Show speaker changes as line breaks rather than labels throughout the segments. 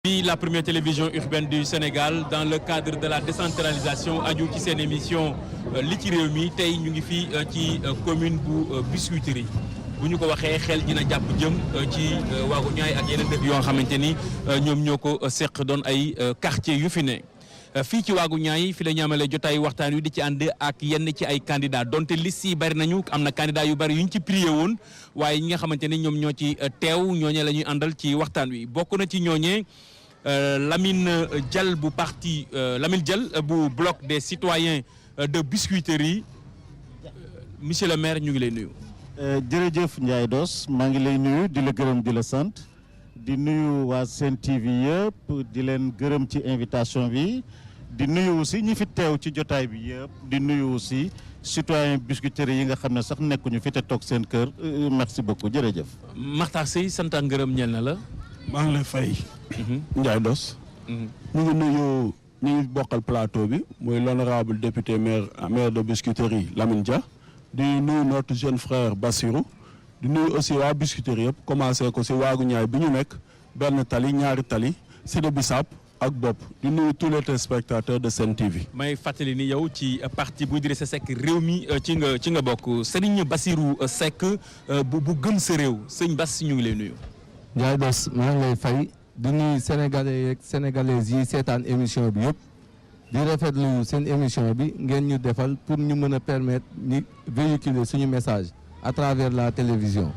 La première télévision urbaine du Sénégal dans le cadre de la décentralisation aju ci seen émission li ci réew mi tey ñu ngi fii ci commune bu Biscuiterie bu ñu ko waxee xel dina jàpp jëm ci Waagu Ñaay ak yeneen dëkk yoo xamante ni ñoom ñoo ko seq doon ay quartier yu fi ne fii ci Waagu Ñaay fi la ñu amalee jotaay waxtaan wi di ci ànd ak yenn ci ay candidats donte liste yi bari nañu am na candidat yu bari yu ñu ci prié woon waaye ñi nga xamante ni ñoom ñoo ci teew ñooñee la ñuy àndal ci waxtaan wi bokk na ci ñooñee Lamine Dial bu parti Lamine Dial bu bloc des citoyens de Biscuiterie monsieur le maire ñu ngi lay nuyu.
jërëjëf Ndiaye Dos maa ngi lay nuyu di la gërëm di la sant di nuyu waa Sen TV yëpp di leen gërëm ci invitation bi di nuyu aussi ñi fi teew ci jotaay bi yëpp di nuyu aussi citoyen Biscuiterie yi nga xam ne sax nekkuñu fi te toog seen kër merci beaucoup jërëjëf.
Makhtar Seye sant ak ngërëm ñeel na la.
maa ngi lay fay. Ndiaye Dos. ñu ngi nuyu ñu ngi bokkal plateau bi muy l'honorable député maire de Biscuiterie Lamine Dia. di nuyu notre jeune frère Bassirou. di nuyu aussi waa Biscuiterie yëpp commencé ko si Waagu Ñaay bi ñu nekk benn tali ñaari tali Sidi Bissap ak Bopp di nuyu tous les téléspectateurs de Sen TV.
may fàttali ni yow ci parti bu Idrissa Seck réew mi ci nga bokk Serigne Bassirou Seck bu gëm sa réew sëñ Bass ñu ngi lay nuyu.
Ndiaye Dos maa ngi lay fay di nuyu sénégalais yeeg sénégalaises yi seetaan émission bi yëpp di rafetlu seen émission bi ngeen ñu defal pour ñu mën a permettre ni véhiculer suñu message à travers la télévision.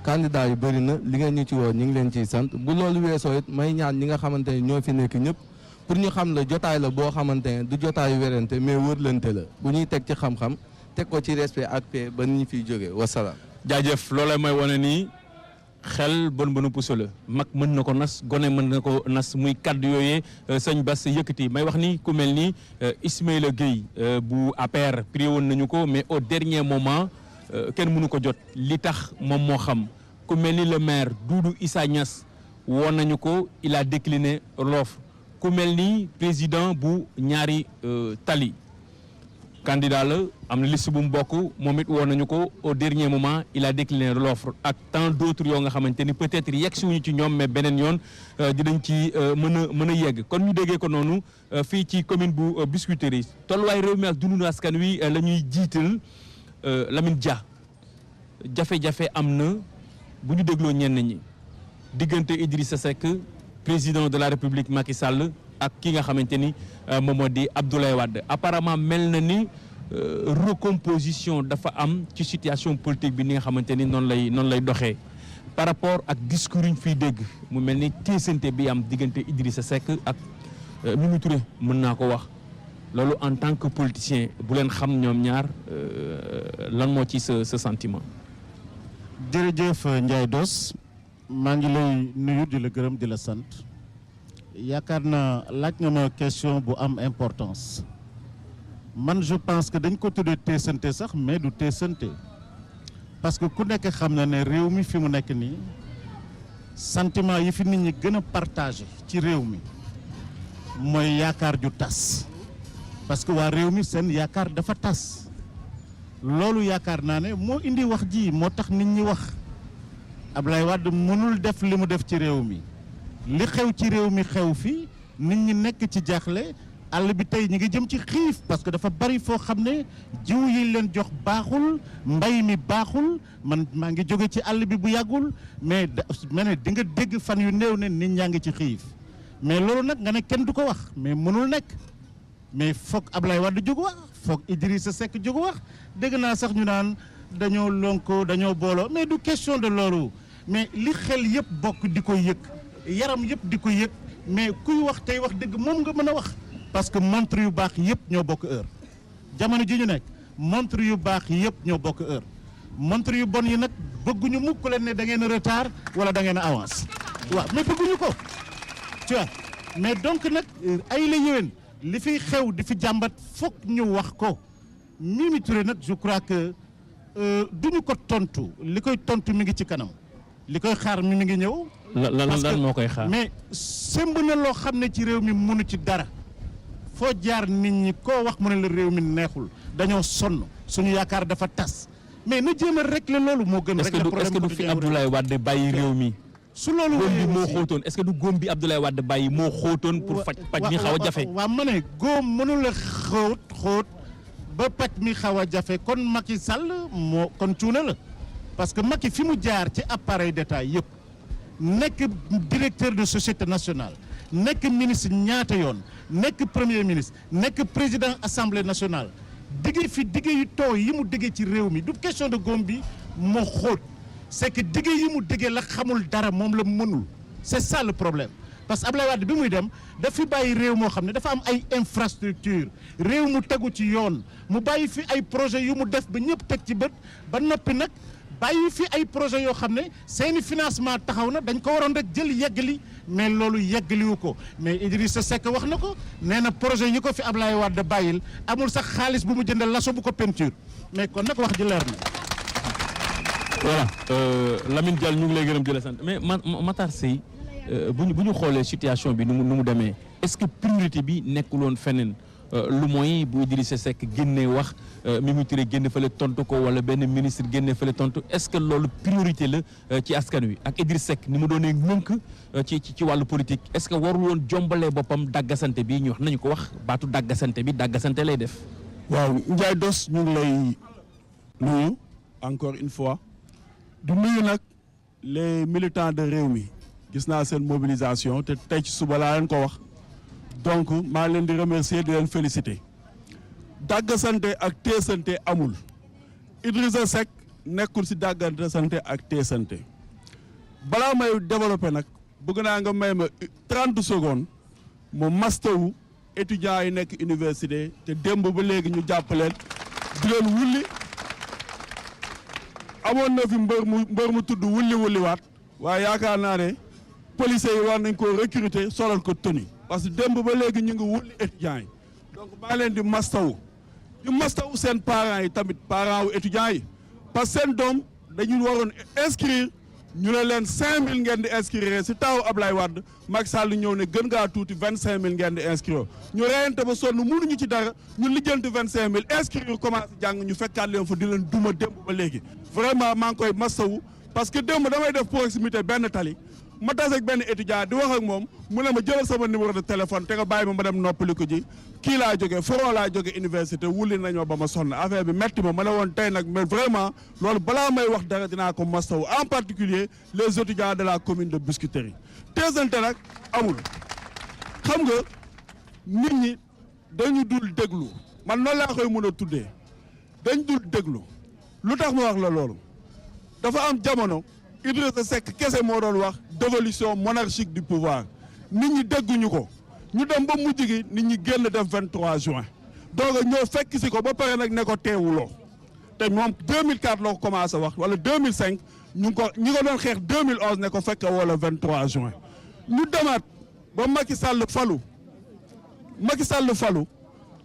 candidat yu bëri na li ngeen ñu ci woo ñu ngi leen ciy sant bu loolu weesoo it may ñaan ñi nga xamante ne ñoo fi nekk ñëpp pour ñu xam la jotaay la boo xamante ne du jotaayu werante mais wërlante la bu ñuy teg ci xam-xam teg ko ci respect ak paix ba ñu fiy jógee wasalaam.
jaajëf loolee mooy wane ni. xel bon puso la mag mën na ko nas gone mën na ko nas muy kaddu yooyee sëñ Bass yëkkati may wax ni ku mel ni Ismaïla Gueye bu APR prié woon nañu ko mais au dernier moment kenn mënu ko jot li tax moom moo xam ku mel ni le maire Doudou Issa Niass woon nañu ko il a décliné l'offre ku mel ni président bu ñaari tali candidat la am na liste bu mu bokk moom it woon nañu ko au dernier moment il a décliné l'offre ak tant d'autres yoo nga xamante ni peut-être yegg si wuñu ci ñoom mais beneen yoon dinañ ci mën a yegg kon ñu déggee ko noonu fii ci commune bu Biscuiterie tolluwaay réew mi ak dundu askan wi la ñuy jiital Lamine Dia jafe-jafe am na bu ñu dégloo ñenn ñi diggante Idrissa Seck président de la République Macky Sall ak ki nga xamante ni moom moo di Abdoulaye Wade apparemment mel na ni recomposition dafa am ci situation politique bi ni nga xamante ni noonu lay doxee par rapport ak discours yi ñu fiy dégg mu mel ni téesante bi am diggante Idrissa Seck ak Mimi Touré mën naa ko wax loolu en tant que politicien bu leen xam ñoom ñaar lan moo ci sa sentiment.
jërëjëf Ndiaye Dos maa ngi lay nuyu di la gërëm di la sant. yaakaar naa laaj nga ma question bu am importance man je pense que dañ ko tuddee teesante sax mais du teesante parce que ku nekk xam na ne réew mi fi mu nekk nii sentiment yi fi nit ñi gën a partagé ci réew mi mooy yaakaar ju tas parce que waa réew mi seen yaakaar dafa tas loolu yaakaar naa ne moo indi wax ji moo tax nit ñi wax Abdoulaye Wade mënul def li mu def ci réew mi li xew ci réew mi xew fi nit ñi nekk ci jaaxle àll bi tey ñi ngi jëm ci xiif parce que dafa bari foo xam ne jiw yi leen jox baaxul mbay mi baaxul man maa ngi jóge ci àll bi bu yàggul mais ne di nga dégg fan yu néew ne nit ñaa ngi ci xiif mais loolu nag nga ne kenn du ko wax mais mënul nekk mais foog Ablaye Wade jóg wax foog Idrissa Seck jóg wax dégg naa sax ñu naan dañoo lonko dañoo booloo mais du question de loolu mais li xel yëpp bokk di ko yëg yaram yëpp di ko yëg mais kuy wax tey wax dëgg moom nga mën a wax parce que montre yu baax yëpp ñoo bokk heure jamono ji ñu nekk montre yu baax yëpp ñoo bokk heure montre yu bon yi nag bëgguñu mukk leen ne da ngeen a retard wala da ngeen a avance waaw mais bëgguñu ko tu vois mais donc nag ay la yéwén li fiy xew di fi jàmbat foog ñu wax ko Mimi Touré nag je crois que duñu ko tontu li koy tontu mi ngi ci kanam li koy xaar mi ngi ñëw.
lan moo koy xaar
mais semb na loo xam ne ci réew mi mënu ci dara foo jaar nit ñi koo wax mu ne la réew mi neexul dañoo sonn suñu yaakaar dafa tas mais na jéem a régler loolu moo gën. régler problème
est-ce que du fi Abdoulaye Wade bàyyi réew mi
su loolu
góom bi moo xóotoon est-ce que du góom bi Abdoulaye Wade bàyyi moo xóotoon pour paj mi xaw a jafe.
waaw ma ne góom mënula xóot ba paj mi xaw a jafe kon Macky Sall moo kon cuune la parce que Macky fi mu jaar ci appareil d'État yëpp nekk directeur de société nationale nekk ministre ñaata yoon nekk premier ministre nekk président assemblée nationale digge fi digge yu tooy yi mu digge ci réew mi du question de góom bi moo xóot c'est que digge yi mu digge la xamul dara moom la mënul c'est ça le problème parce que Abdoulaye Wade bi muy dem daf fi bàyyi réew moo xam ne dafa am ay infrastructure réew mu tegu ci yoon mu bàyyi fi ay projet yu mu def ba ñëpp teg ci bët ba noppi nag bàyyi fi ay projet yoo xam ne seeni financement taxaw na dañ ko waroon rek jël yeggali mais loolu yeggaliwu ko mais Idrissa Seck wax na ko nee na projet yi ko fi Abdoulaye Wade bàyyil amul sax xaalis bu mu jëndal laso bu ko peinture mais kon nag wax ji leer na.
voilà Lamine Diallo ñu ngi lay gërëm di la sant mais Matar Seye bu ñu xoolee situation bi nu mu demee est-ce que priorité bi nekkul woon feneen lu mooy bu Idrissa Seck génnee wax Mimi Touré génne fële tontu ko wala benn ministre génne fële tontu est-ce que loolu priorité la ci askan wi ak Idrissa Seck ni mu doonee ngënk ci wàllu politique est-ce que warul woon jombalee boppam dàggasante bi ñu wax nañu ko wax baatu dàggasante bi dàggasante lay def.
waaw Ndiaye Dos ñu ngi lay nuyu encore une fois du nuyu nag les militants de Rewmi gis naa seen mobilisation te tey ci suba laa leen ko wax donc maa leen di remercier di leen féliciter dàggasante ak teesante amul Idrissa Seck nekkul ci dàggasante ak teesante balaa may développer nag bëgg naa nga may ma 30 secondes mu mastawu étudiants yi nekk université te démb ba léegi ñu jàpp leen di leen wulli amoon na fi mbër mu tudd wulli waat waaye yaakaar naa ne policiers yi war nañ koo recruter solal ko tenue parce que démb ba léegi ñu ngi wulli étudiants yi donc maa leen di mastawu seen parents yi tamit parents wu étudiants yi parce que seen doom dañu waroon inscrire ñu ne leen 5000 ngeen di inscrire si taw Ablaye Wade Macky Sall ñëw ne gën ngaa tuuti 25000 ngeen di inscrire ñu reyante ba sonn mënuñu ci dara ñu lijjanti 25000 inscrire commencé jàng ñu fekkaat leen fa di leen duma démb ba léegi. vraiment maa ngi koy masawu parce que démb damay def proximité benn tali ma tase ak benn étudiant di wax ak moom mu ne ma jëlal sama numéro de téléphone te nga bàyyi ma dem noppaliku ji kii laa jógee Foro laa jógee université wulli nañ ma ba ma sonn affaire bi metti ma ne woon tey nag mais vraiment loolu balaa may wax dara dinaa ko mastawu en particulier les étudiants de la commune de Biscuiterie teesante nag amul xam nga nit ñi dañu dul déglu man noonu laa koy mën a tuddee dañ dul déglu lu tax ma wax la loolu dafa am jamono Idrissa Seck kese moo doon wax dévolution monarchique du pouvoir nit ñi dégguñu ko ñu dem ba mujj gi nit ñi génn def 23 juin donc ñoo fekk si ko ba pare nag ne ko teewuloo te moom 2004 la ko commencé wax wala 2005 ñi ko doon xeex 2011 ne ko fekk wala 23 juin ñu demaat ba Macky Sall falu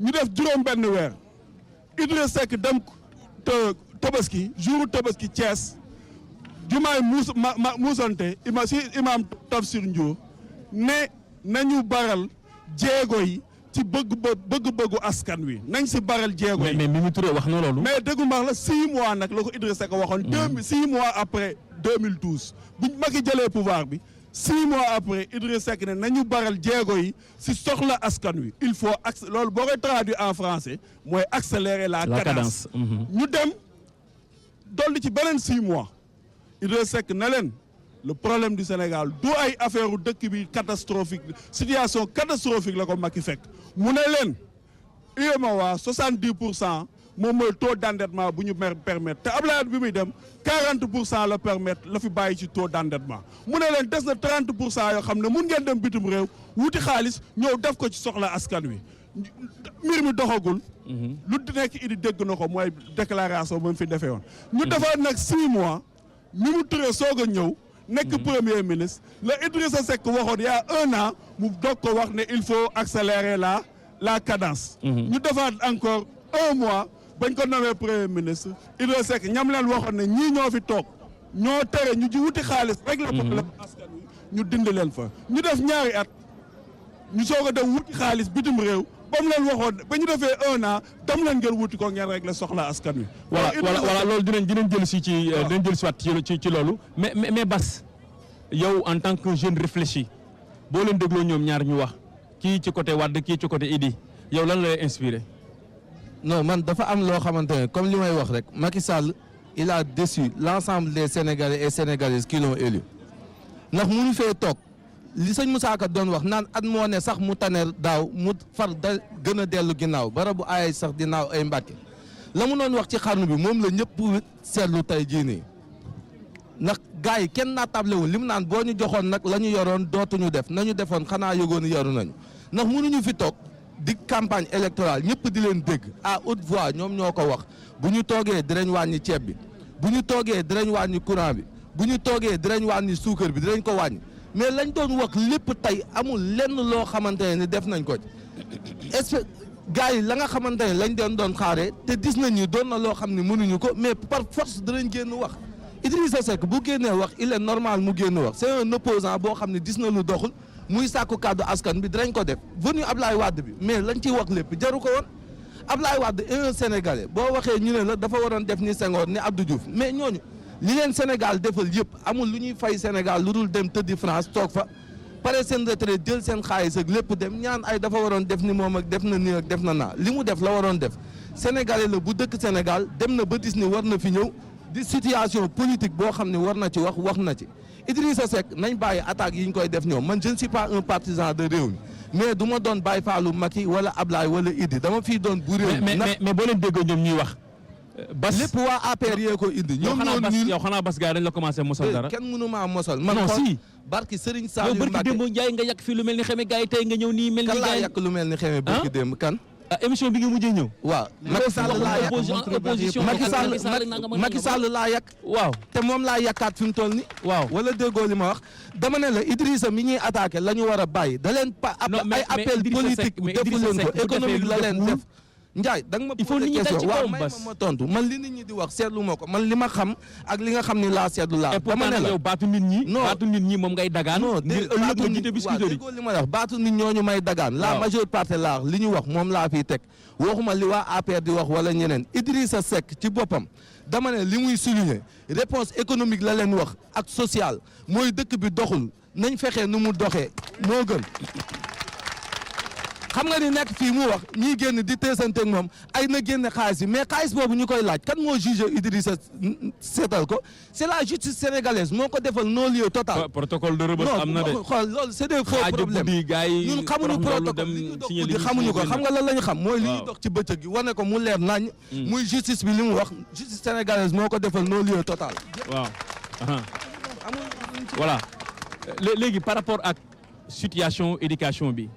ñu def juróom benn weer Idrissa Seck dem Tabaski jour Tabaski Thiès jumaay muusante imam Tafsir Ndiour ne nañu baral jéego yi ci bëgg-bëggu askan wi nañ si baral jéego yi.
mais Mimi Touré wax na loolu.
mais déggu ma la 6 mois nag la ko Idrissa Seck waxoon. 6 mois après 2012 buñ Macky jëlee pouvoir bi 6 mois après Idrissa Seck ne nañu baral jéego yi si soxla askan wi il faut loolu boo koy traduire en français mooy accélérer la cadence. ñu dem dolli ci beneen 6 mois Idrissa Seck na leen le problème du Sénégal du ay affaire u dëkk bi catastrophique situation catastrophique la ko Macky fekk mu ne leen UEMOA 70% moom mooy taux d'endettement bu ñu permettre te Abdoulaye bi muy dem 40% la permettre la fi bàyyi ci taux d'endettement mu ne leen des na 30% yoo xam ne mun ngeen dem bitim réew wuti xaalis ñëw def ko ci soxla askan wi mbir mi doxagul. lu nekk idi dégg na ko mooy déclaration ba mu fi defee woon. ñu defaat nag 6 mois Mimi Touré soog a ñëw. nekk premier ministre la Idrissa Seck waxoon il y a 1 an mu doog ko wax ne il faut accélérer la cadence. ñu defaat encore 1 mois bañ ko nommé premier ministre Idrissa Seck ñam leen waxoon ne ñii ñoo fi toog ñoo tere ñu ji wuti xaalis rek la problème askan wi ñu dindi leen fa ñu def ñaari at ñu soog a dem wuti xaalis bitim réew ba mu leen waxoon ba ñu defee 1 an dem leen ngeen wuti ko ngeen rek la soxla askan wi.
voilà loolu dinañ jël si ci dinañ jël si waat ci loolu mais Bass yow en tant que jeune réfléchi boo leen dégloo ñoom ñaar ñu wax kii ci côté Wade kii ci côté Idi yow lan la lay inspiré.
non man dafa am loo xamante ne comme li may wax rek Macky Sall il a déçu l'ensemble des Sénégalais et Sénégalaises qui l'ont élu ndax mënu fee toog li sëñ Moussa Ka doon wax naan at moo ne sax mu tane daaw mu far da gën a dellu ginnaaw bara bu aayay sax di naaw ay mbàkke la mu doon wax ci xarnu bi moom la ñëpp seetlu tey jii nii ndax gars yi kenn naa tablewul li mu naan boo ñu joxoon nag la ñu yoroon dootuñu def nañu defoon xanaa yëgoon yoru nañu ndax mënuñu fi toog di campagne électorale ñëpp di leen dégg à haute voix ñoom ñoo ko wax bu ñu toogee dinañ wàññi ceeb bi bu ñu toogee dinañ wàññi courant bi bu ñu toogee dinañ wàññi suukar bi dinañ ko wàññi mais lañ doon wax lépp tey amul lenn loo xamante ne def nañ ko ci gars yi la nga xamante ne lañ doon xaaree te gis nañ ni doon na loo xam ne mënuñu ko mais par force dinañ génn wax Idrissa Seck bu génnee wax il est normal mu génn wax c'est un opposant boo xam ne gis na lu doxul muy sàkku kàddu askan bi dinañ ko def venu Ablaye Wade bi mais lañ ciy wax lépp jaru ko woon Ablaye Wade est un Sénégalais boo waxee ñu ne la dafa waroon def ni Senghor ni Abdou Diouf mais ñooñu li leen Sénégal defal yëpp amul lu ñuy fay Sénégal lu dul dem tëddi France toog fa pare seen retraite jël seen xaalis ak lépp dem ñaan ay dafa waroon def ni moom ak def na nii ak def na naa li mu def la waroon def Sénégalais la bu dëkk Sénégal dem na ba gis ni war na fi ñëw di situation politique boo xam ne war na ci wax na ci Idrissa Seck nañ bàyyi attaques yi ñu koy def ñoom man je ne suis pas un partisan de réew mi mais du ma doon bàyyi Fallou Macky wala Ablaye wala Idi dama fii doon bu réew mi
mais boo leen déggoo ñoom ñuy wax. Bas
lépp waa APR yee ko indi. ñoom
yow xanaa Bas gars dañ la commencé mosal dara.
kenn mënu maa mosal. man
non si
barki Serigne Saliou
yow
Mbacké
barki démb Ndiaye nga yàq fii lu mel ni xeme gars yi tey nga ñëw nii mel ni.
kan laa
gars yi
yàq lu mel ni xeme barki démb kan.
émission bi nga mujjee ñëw.
waaw Macky Sall laa yàq
opposition
Macky Sall laa yàq.
waaw
te moom laa yàkkaat fi mu toll ni
waaw
wala déggoo li ma wax dama ne la Idrissa mi ñuy attaqué la ñu war a bàyyi da leen ay appel politique defu leen ko économique la leen def. Ndiaye da nga ma posé question waaw may ma tontu man li nit ñi di wax seetlu ma ko man li ma xam ak li nga xam ni laa seetlu laa. dama ne la
yow baatu nit ñi.
non
baatu nit ñi moom ngay dagaan.
non
ngir ëllëg nga jiite Biscuiterie
waaw li ma wax baatu nit ñooñu may dagaan. la majeure partie laa li ñu wax moom laa fiy teg waxuma li waa APR di wax wala ñeneen Idrissa Seck ci boppam dama ne li muy souligner réponse économique la leen wax ak sociale mooy dëkk bi doxul nañ fexe nu mu doxee moo gën. xam nga ni nekk fii mu wax ñiy génn di teesanteeg moom ay na génne xaalis bi mais xaalis boobu ñu koy laaj kan moo jugé Idrissa seetal ko c'est la justice sénégalaise moo ko defal non-lieu total.
protocole de Rebeuss am na de.
non xool loolu c'est des faux problèmes ñun xamuñu protocole li ñu dox guddi xamuñu ko xam nga lan la ñu xam mooy li ñu dox ci bëccëg gi wane ko mu leer nañ. muy justice bi li mu wax justice sénégalaise moo ko defal non-lieu total.
waaw. voilà léegi par rapport ak situation éducation bi.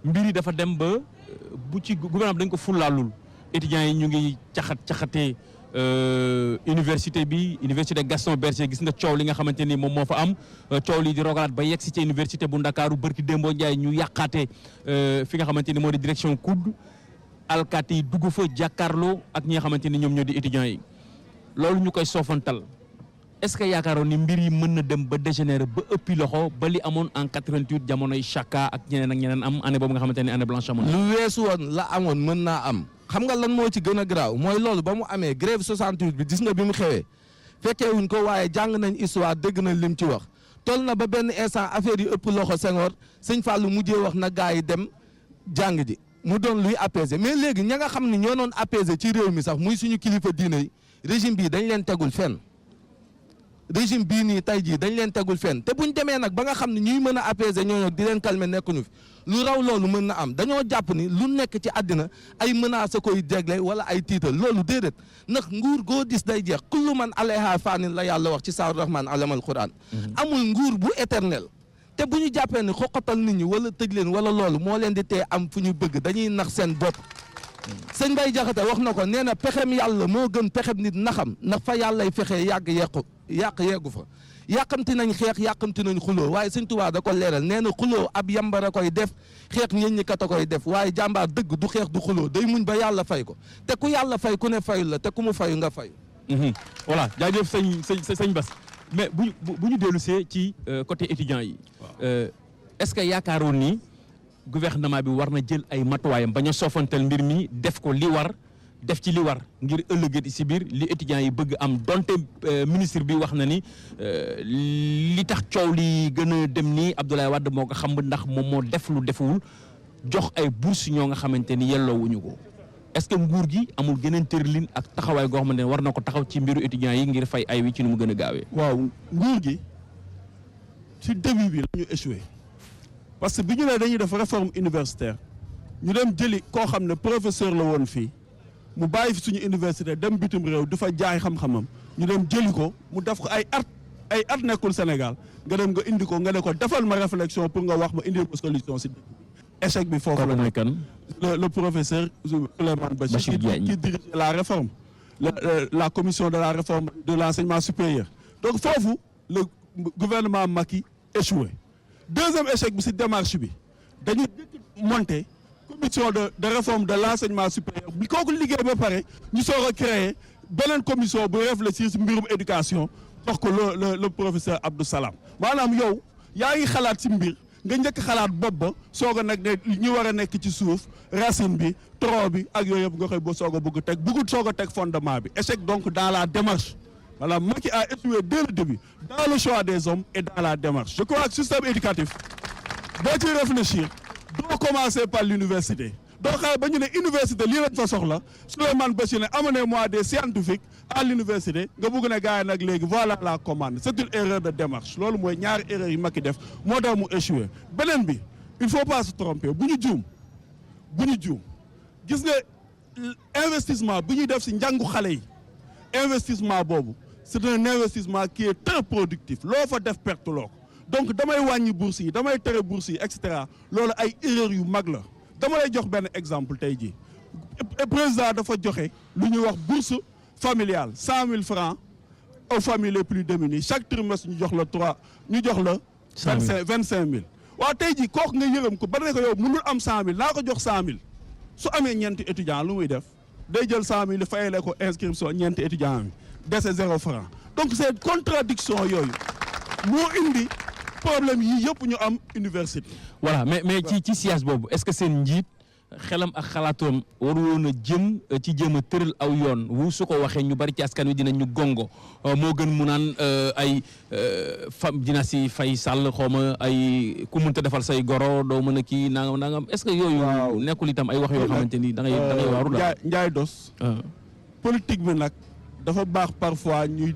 mbir yi dafa dem ba bu ci gouvernement dañ ko fullaalul étudiants yi ñu ngi caxatee université bi université Gaston Berger gis nga coow li nga xamante ni moom moo fa am coow li di rogalaat ba yegg si ci université bu Ndakaaru bërki Dembo Ndiaye ñu yàqaate fi nga xamante ni moo di direction COUD alkaati yi dugg fa jàkkaarloo ak ñi nga xamante ni ñoom ñoo di étudiants yi loolu ñu koy soofantal est-ce que yaakaaroon ni mbir yi mën na dem ba dégénérer ba ëppi loxo ba li amoon en 88 jamonoy Chaka ak ñeneen am année boobu nga xamante ne année blanche amoon.
lu weesu woon la amoon mën naa am xam nga lan moo ci gën a garaaw mooy loolu ba mu amee grève 68 bi gis nga bi mu xewee fekkee wuñ ko waaye jàng nañ histoire dégg nañ lim ci wax toll na ba benn instant affaire yi ëpp loxo Senghor sëñ Fallou mujjee wax na gaa yi dem jàng ji mu doon luy apaiser mais léegi ña nga xam ne ñoo doon apaiser ci réew mi sax muy suñu kilifa diine yi régime bii dañ leen tegul fenn. régime bii nii tey jii dañ leen tegul fenn te buñ demee nag ba nga xam ne ñuy mën a apaiser ñooñu di leen calmer nekkuñu fi lu raw loolu mën na am dañoo jàpp ni lu nekk ci àddina ay menaces koy jégle wala ay tiital loolu déedéet ndax nguur goo dis day jeex kullu man alayha faanin la yàlla wax ci saaru rahman alamal quran amul nguur bu éternel te bu ñu jàppee ni xoqatal nit ñi wala tëj leen wala loolu moo leen di tee am fu ñu bëgg dañuy nax seen bopp sëñ Bay Jaxate wax na ko nee na pexem yàlla moo gën pexem nit naxam ndax fa yàllay fexe yàq yeggu fa yàqamti nañ xeex yàqamti nañ xuloo waaye sëñ Tuubaa da ko leeral nee na xuloo ab yambara koy def xeex ñeen ñi kat a koy def waaye jàmbaar dëgg du xeex du xuloo day muñ ba yàlla fay ko te ku yàlla fay ku ne fayul la te ku mu fayu nga fayu.
voilà jaajëf sëñ Bass mais bu ñu dellusee ci côté étudiant yi. est-ce que yaakaaroon ni gouvernement bi war na jël ay matuwaayam bañ a soofantal mbir mi def ko li war def ci li war ngir ëllëgati si biir li étudiants yi bëgg am donte ministre bi wax na ni li tax coow li gën a dem nii Abdoulaye Wade moo ko xam ndax moom moo def lu defuwul jox ay bourse ñoo nga xamante ni yelloowuñu ko est-ce que nguur gi amul geneen tërlin ak taxawaay goo xamante ne war na ko taxaw ci mbiru étudiants yi ngir fay ay wi ci nu mu gën a gaawee.
waaw nguur gi ci début bi la ñu échoué parce que bi ñu ne dañuy def réforme universitaire ñu dem jëli koo xam ne professeur la woon fii mu bàyyi fi suñu université dem bitim réew di fa jaay xam-xamam ñu dem jëli ko mu def ko ay at nekkul Sénégal nga dem nga indi ko nga ne ko defal ma réflexion pour nga wax ma indi ma solution si échec bi foofu la
mooy kan
le professeur Souleymane Bachir qui dirige la réforme la commission de la réforme de l'enseignement supérieur donc foofu le gouvernement Macky échoué deuxième échec bi si démarche bi dañuy monter commission de réforme de l'enseignement supérieur bi kooku liggéey ba pare ñu soog a créer beneen commission bu réfléchir si mbirum éducation jox ko le professeur Abdou Salam maanaam yow yaa ngi xalaat si mbir nga njëkk xalaat bopp ba soog a nag ne ñi war a nekk ci suuf racine bi tronc bi ak yooyu yëpp nga koy ba soog a bëgg soog a teg fondement bi échec donc dans la démarche voilà Macky a échoué dès le début dans le choix des hommes et dans la démarche je crois que système éducatif boo ci réfléchir doo commencer par l'université doo xaar ba ñu ne université lii lañ fa soxla Souleymane Bachir ne amenez-moi des scientifiques à l'université nga bëgg ne gars yi nag léegi voilà la commande c'est une erreur de démarche loolu mooy ñaari erreur yi Macky def moo tax mu échoué beneen bi il faut pas se tromper bu ñu juum gis nga investissement bu ñuy def si njàngu xale yi investissement boobu c'est un investissement qui est très productif loo fa def perte loo ko donc damay wàññi bourse yi damay tere bourse yi et cetera loolu ay erreur yu mag la dama lay jox benn exemple tey jii président dafa joxe lu ñuy wax bourse familiale 100 000 francs aux familles les plus démunies chaque trimestre ñu jox la 25 000 waaw tey jii kooku nga yërëm ko ba ne ko yow mënul am 100 000 naa ko jox 100 000 su amee ñeenti étudiant lu muy def day jël 100 000 fayale ko inscription ñeenti étudiant mi dese 0 franc donc c'est contradiction yooyu moo indi problème yi yëpp ñu am université.
voilà mais ci siège boobu est-ce que seen njiit xelam ak xalaatoom waru woon a jéem a tëral aw yoon wu su ko waxee ñu bari ci askan wi dinañ ñu gongo moo gën mu naan ay dina si fay sàll xawma ay ku mënta defal say goro doo mën a kii nangam est-ce que yooyu nekkul itam ay wax yoo xamante ni da ngay waaru la
Ndiaye Dos politique bi nag dafa baax parfois ñuy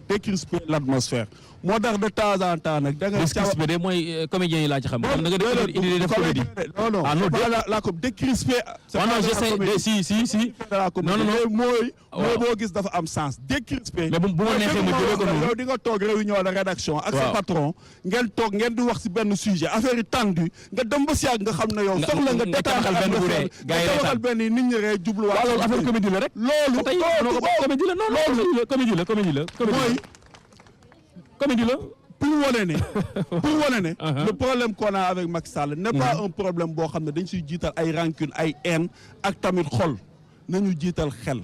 décrisper l'atmosphère moo tax de temps en temps nag da ngay
décrisper de mooy comédien yi laa ci xam da nga def comédie
non la ko décrisper
non j'essaie si non
mooy boo gis dafa am sens décrisper
mais bu ma neexee ma jëlee ko noonu
yow di nga toog réunion de rédaction ak sa patron ngeen di wax si benn sujet affaire yi tendu nga dem ba si yàgg nga xam ne yow soxla nga détaillé benn bu ree nga waxal benn nit ñi ree jubluwaat
loolu affaire comédie la rek loolu comédie la non comédie la comédie la
pour wane ne le problème qu'on a avec Macky Sall n'est pas un problème boo xam ne dañ siy jiital ay rancune ay haine ak tamit xol nañu jiital xel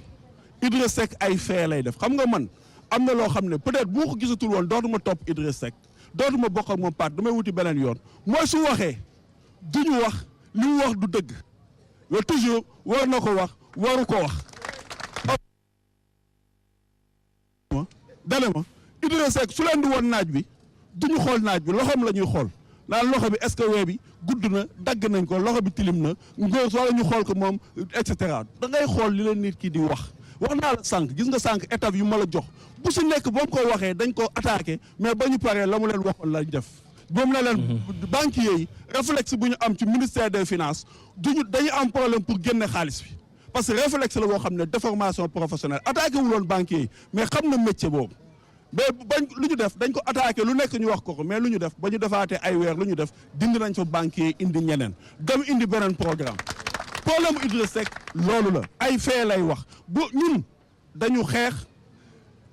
Idriss Seck ay fee lay def xam nga man am na loo xam ne peut-être bu ko gisatul woon dootuma topp Idriss Seck dootuma bokk ak moom part damay wuti beneen yoon mooy su waxee duñu wax li mu wax du dëgg yow toujours war na ko wax waru ko wax dale ma Idriss Seck su leen di woon naaj bi duñu xool naaj bi loxoom la ñuy xool naan loxo bi est-ce que wee bi gudd na dagg nañ ko loxo bi tilim na ngóor wala ñu xool ko moom et cetera da ngay xool li leen nit ki di wax naa la sànq gis nga sànq étape yu ma la jox bu si nekk ba mu ko waxee dañ ko attaqué mais ba ñu paree la mu leen waxoon lañ def moom la leen banquiers yi réflexe bu ñu am ci ministère des finances dañu am problème pour génne xaalis bi parce que réflexe la boo xam ne déformation professionnelle attaqué wu loon banquiers yi mais xam na métier boobu mais bañ lu ñu def dañ ko attaqué lu nekk ñu wax ko mais lu ñu def ba ñu defaatee ay weer lu ñu def dindi nañ fa banquier indi ñeneen dem indi beneen problème Idriss Seck loolu la ay fee lay wax bu ñun dañu xeex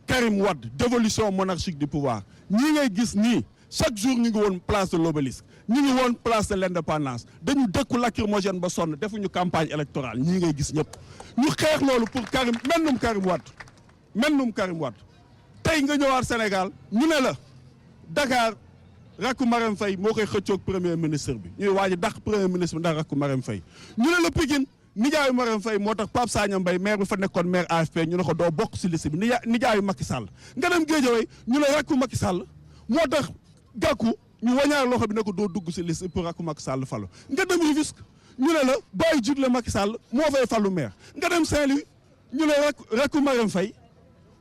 Karim Wade dévolution monarchique du pouvoir ñii ngay gis nii chaque jour ñu ngi woon place de l'Obélisque ñu ngi woon place de l'Indépendance dañu dëkku lacrymogène ba sonn defuñu campagne électorale ñii ngay gis ñëpp ñu xeex loolu pour mennum Karim Wade tey nga ñëwaat Sénégal ñu ne la Dakar rakku Marème Faye moo koy xëccoog premier ministre bi ñuy waaj a dàq premier ministre bi ndax rakku Marème Faye ñu ne la Pikine nijaayu Marème Faye moo tax Pape Sagna Mbaye maire bi fa nekkoon maire AFP ñu ne ko doo bokk si liste bi nijaayu Macky Sall nga dem Guédiawaye ñu ne rakku Macky Sall moo tax Gakou ñu wañaar loxo bi ne ko doo dugg si liste pour rakku Macky Sall falu nga dem Rufisque ñu ne la bàyyi jut la Macky Sall moo fay falu maire nga dem Saint-Louis ñu ne rakku Marème Faye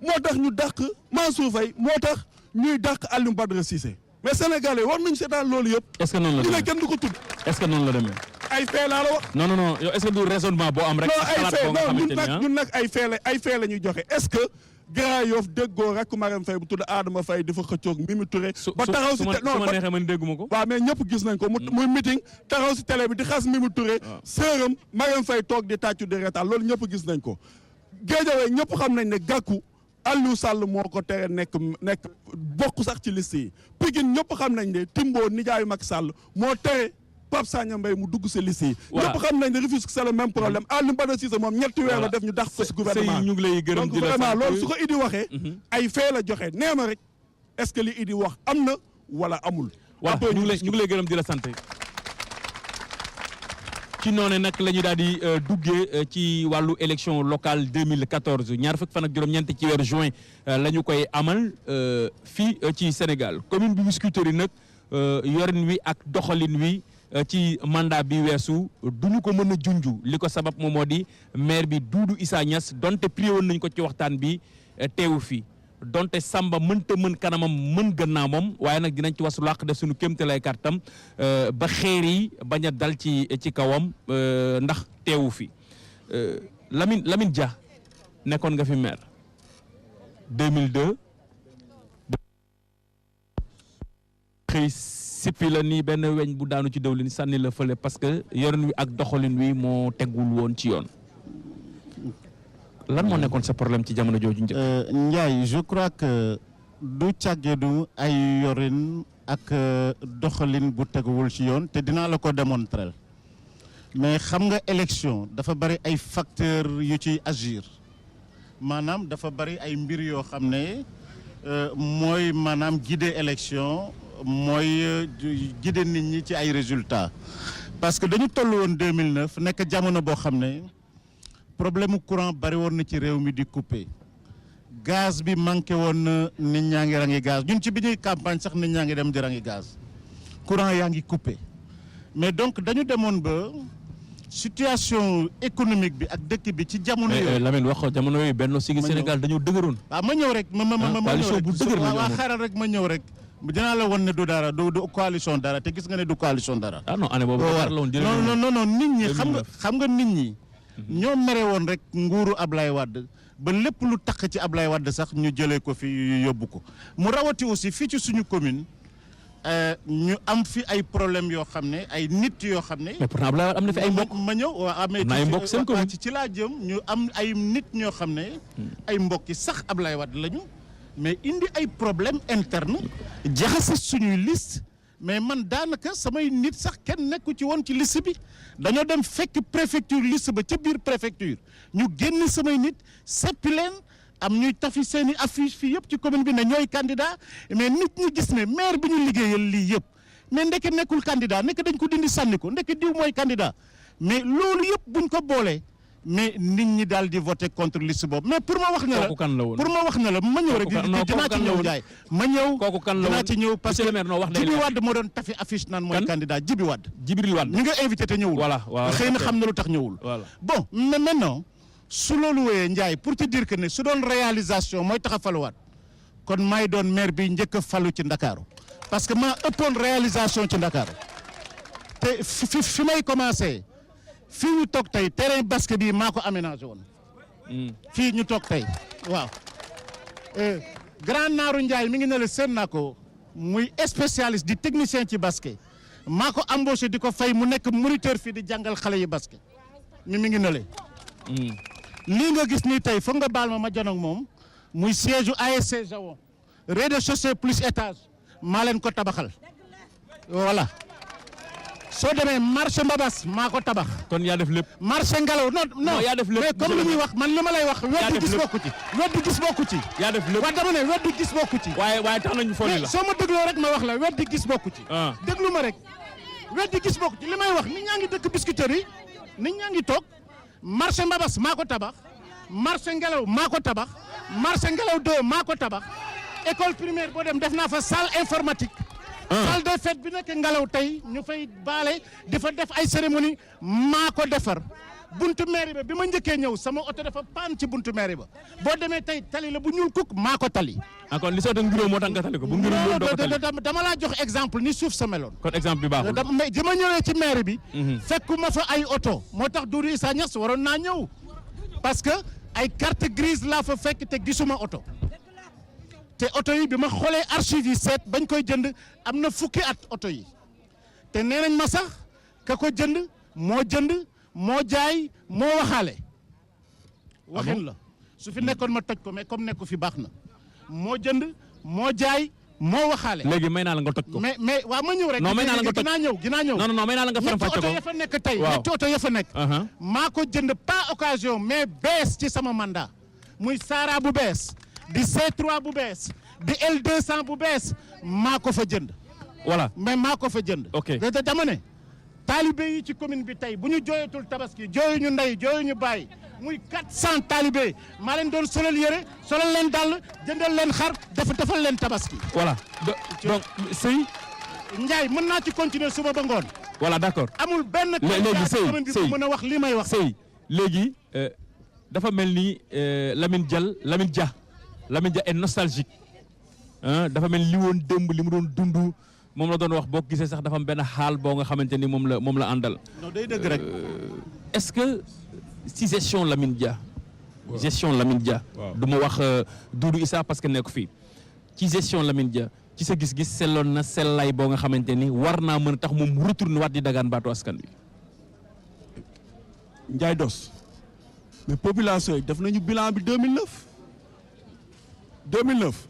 moo tax ñu dàq Mansour Faye moo tax ñuy dàq Alioune Badara Cissé mais Sénégalais war nañu seetaan loolu yëpp.
est-ce que noonu la
ñu ne
demee
kenn du ko tudd.
est-ce que noonu la demee.
ay fee laa la wax.
non yow est-ce que du raisonnement boo am rek.
non ay fee
xalaat
ñun nag ay fee la ñuy joxe est-ce que Grand Yoff déggoo rek Marème Faye bu tudd Adama Faye dafa xëccoog Mimi Touré.
ba taxaw si non ma neexee man dégguma ko.
waaw mais ñëpp gis nañ ko muy meeting taxaw si télé bi di xas Mimi Touré. sëram Marème Faye toog di tàccu di reetaan loolu ñëpp gis nañ ko. Guédiawaye ñëpp xam nañ ne Gakou Aliou Sall moo ko tere nekk bokk sax ci liste yi Pikine ñëpp xam nañ ne Timbo nijaayu Macky Sall moo tere Pape Sagna Mbaye mu dugg si liste yi.
voilà
ñëpp xam nañ ne Rufisque c'est le même problème Alioune Badara Cissé moom ñetti weer la def ñu dàq ko si gouvernement
ñu ngi lay gërëm di la
donc vraiment loolu su ko Idi waxee. ay fee la joxe nee ma rek est-ce que li Idi wax am na wala amul.
voilà ñu ngi lay gërëm di la sant. ci noonu nag la ñu daal di duggee ci wàllu élection locale 2014 ñaar fukk fan ak juróom-ñeent ci weeru juin la ñu koy amal fii ci Sénégal commune bi Biscuiterie nag yorin wi ak doxalin wi ci mandat bi weesu duñu ko mën a junju li ko sabab moom moo di maire bi Doudou Issa Niass donte prié woon nañ ko ci waxtaan bi teewu fi donte Samba mënta mën kanamam mën gannaawam waaye nag dinañ ci wasu làq def suñu kéemtalaay kàttam ba xeer yi bañ a dal ci kawam ndax teewu fi Lamine Dia nekkoon nga fi maire 2002 xëy sippi la nii benn weñ bu daanu ci dëwlin sànni la fële parce que yorin wi ak doxalin wi moo teggul woon ci yoon lan moo nekkoon sa problème ci jamono jooju njëkk.
Ndiaye je crois que du càggeedu ay yorin ak doxalin bu teguwul ci yoon te dinaa la ko démontrer mais xam nga élection dafa bari ay facteurs yu ciy agir maanaam dafa bari ay mbir yoo xam ne mooy maanaam guider élection mooy guider nit ñi ci ay résultats parce que dañu toll woon 2009 nekk jamono boo xam ne. problème mu courant bari woon na ci réew mi di coupé gaz bi manqué woon na nit ñaa ngi rangi gaz ñun ci bi ñuy campagne sax nit ñaa ngi dem di rangi gaz courant yaa ngi coupé mais donc dañu demoon ba situation économique bi ak dëkk bi ci jamono yooyu.
Lamine wax ko jamono yooyu Benno Siggil Sénégal dañoo dëgëroon.
waaw ma ñëw rek ma
coalition bu dëgër la ñu
waaw xaaral rek ma ñëw rek dinaa la won ne du dara du coalition dara te gis nga ne du coalition dara.
ah non année boobu dara la woon
non nit ñi xam nga nit ñi. ñoo mere woon rek nguuru Ablaye Wade ba lépp lu tax ci Ablaye Wade sax ñu jëlee ko fi yóbbu ko mu rawati aussi fii ci suñu commune ñu am fi ay problème yoo xam ne ay nit yoo xam ne.
mais pourtant Ablaye Wade am na fi ay mbokk.
ma ñëw waaw amee
ay mbokk seen commune
ci laa jëm ñu am ay nit ñoo xam ne. ay mbokk yi sax Ablaye Wade lañu mais indi ay problème interne jaxase suñuy liste. mais man daanaka samay nit sax kenn nekku ci woon ci liste bi dañoo dem fekk préfecture liste ba ca biir préfecture ñu génn samay nit seppi leen am ñuy tafi seeni affiche fii yëpp ci commune bi ne ñooy candidat mais nit ñi gis ne maire bi ñu liggéeyal lii yëpp mais ndeke nekkul candidat nekk dañ ko dindi sànni ko ndeke diw mooy candidat mais loolu yëpp buñ ko boolee mais nit ñi daal di voter contre liste boobu mais pour ma wax ne la ma ñëw rek dinaa ci ñëw Ndiaye ma ñëw dinaa ci ñëw parce que Djibi Wade moo doon tafi affiche naan mooy candidat Djibi Wade
Djibril Wade
ñu nga invité te ñëwul xëy na xam na lu tax ñëwul bon mais maintenant su loolu wéyee Ndiaye pour te dire que ne su doon réalisation mooy tax a faluwaat kon maay doon maire bi njëkk a falu ci Ndakaaru parce que maa ëppoon réalisation ci Ndakaaru te fi may commencé fii ñu toog tey terrain basket bi maa ko aménagé woon. fii ñu toog tey waaw. Grand Naaru Ndiaye mi ngi ne la seen naa ko muy spécialiste di technicien ci basket maa ko embauché di ko fay mu nekk moniteur fii di jàngal xale yi basket mi ngi ne la. lii nga gis ni tey foog nga baal ma jonoog moom muy siège u ASC Jawon rez-de-chaussée plus étage maa leen ko tabaxal voilà. soo demee marché Mbabas maa ko tabax.
kon yaa def lépp.
marché Ngalaw non
yaa def lépp
mais comme li ñuy wax man li ma lay wax. weddi gis bokku ci weddi gis bokku ci.
yaa def lépp
waaw dama ne weddi gis bokku ci.
waaye tax nañu foog la.
soo ma dégloo rek ma wax la weddi gis bokku ci. déglu ma rek weddi gis bokku ci li may wax nit ñaa ngi dëkk Biscuiterie yi nit ñaa ngi toog marché Mbabas maa ko tabax marché Ngelaw maa ko tabax marché Ngelaw 2 maa ko tabax école primaire boo dem def naa fa salle informatique. salle de fête bi nekk Ngelaw tey ñu fay baale di fa def ay cérémonie maa ko defar. buntu mairie ba bi ma njëkkee ñëw sama oto dafa paan ci buntu mairie ba boo demee tey tali la bu ñuul kuk maa ko tali.
kon li sotti ngiroo moo tax nga tali ko bu ngiroo loolu doo ko tali.
dama laa jox exemple ni suuf sa meloon.
kon exemple bi baaxul.
mais bi ma ñëwee ci mairie bi. fekkuma fa ay oto moo tax Doudou Issa Niass waroon naa ñëw parce que ay carte grise laa fa fekk te gisuma oto te oto yi bi ma xoolee archive yi seet bañ koy jënd am na fukki at oto yi te nee nañ ma sax ka ko jënd moo jaay moo waxaale. waxin la su fi nekkoon ma toj ko mais comme nekku fi baax na moo jënd moo jaay moo waxaale.
léegi may naa la nga toj ko.
mais waaw ma ñëw rek.
non may naa la nga toj
ginaa ñëw.
non may naa la nga faram fàcce ko
ñetti oto ya fa nekk tey. ñetti oto ya fa nekk. maa ko jënd pas occasion mais bees ci sama mandat muy Sara bu bees di C3 bu bees di L200 bu bees maa ko fa jënd.
voilà
mais maa ko fa jënd.
ok
dama ne. taalibe yi ci commune bi tey bu ñu jooyatul tabaski jooyuñu ndey jooyuñu bàyyi muy 400 taalibe maa leen doon solal yére solal leen dàll jëndal leen xar defal leen tabaski.
voilà donc Sey.
Ndiaye mën naa ci continuer suba ba ngoon.
voilà d'accord
amul benn.
léegi
commune bi bu mën a wax li may wax.
Sey léegi dafa mel ni Lamine Dia est nostalgique dafa mel li woon démb li mu doon dund. moom la doon wax boo gisee sax dafa am benn xaal boo nga xamante ni moom la àndal.
non day dëgg rek.
est-ce que si gestion Lamine Dia. gestion Lamine Dia. du ma wax Doudou Issa parce que nekk fii ci gestion Lamine Dia ci sa gis-gis selloon na sellaay boo nga xamante ni war naa mën a tax moom retourné waat di dagaan baatu askan wi.
Ndiaye Dos mais population yi def nañu bilan bi 2009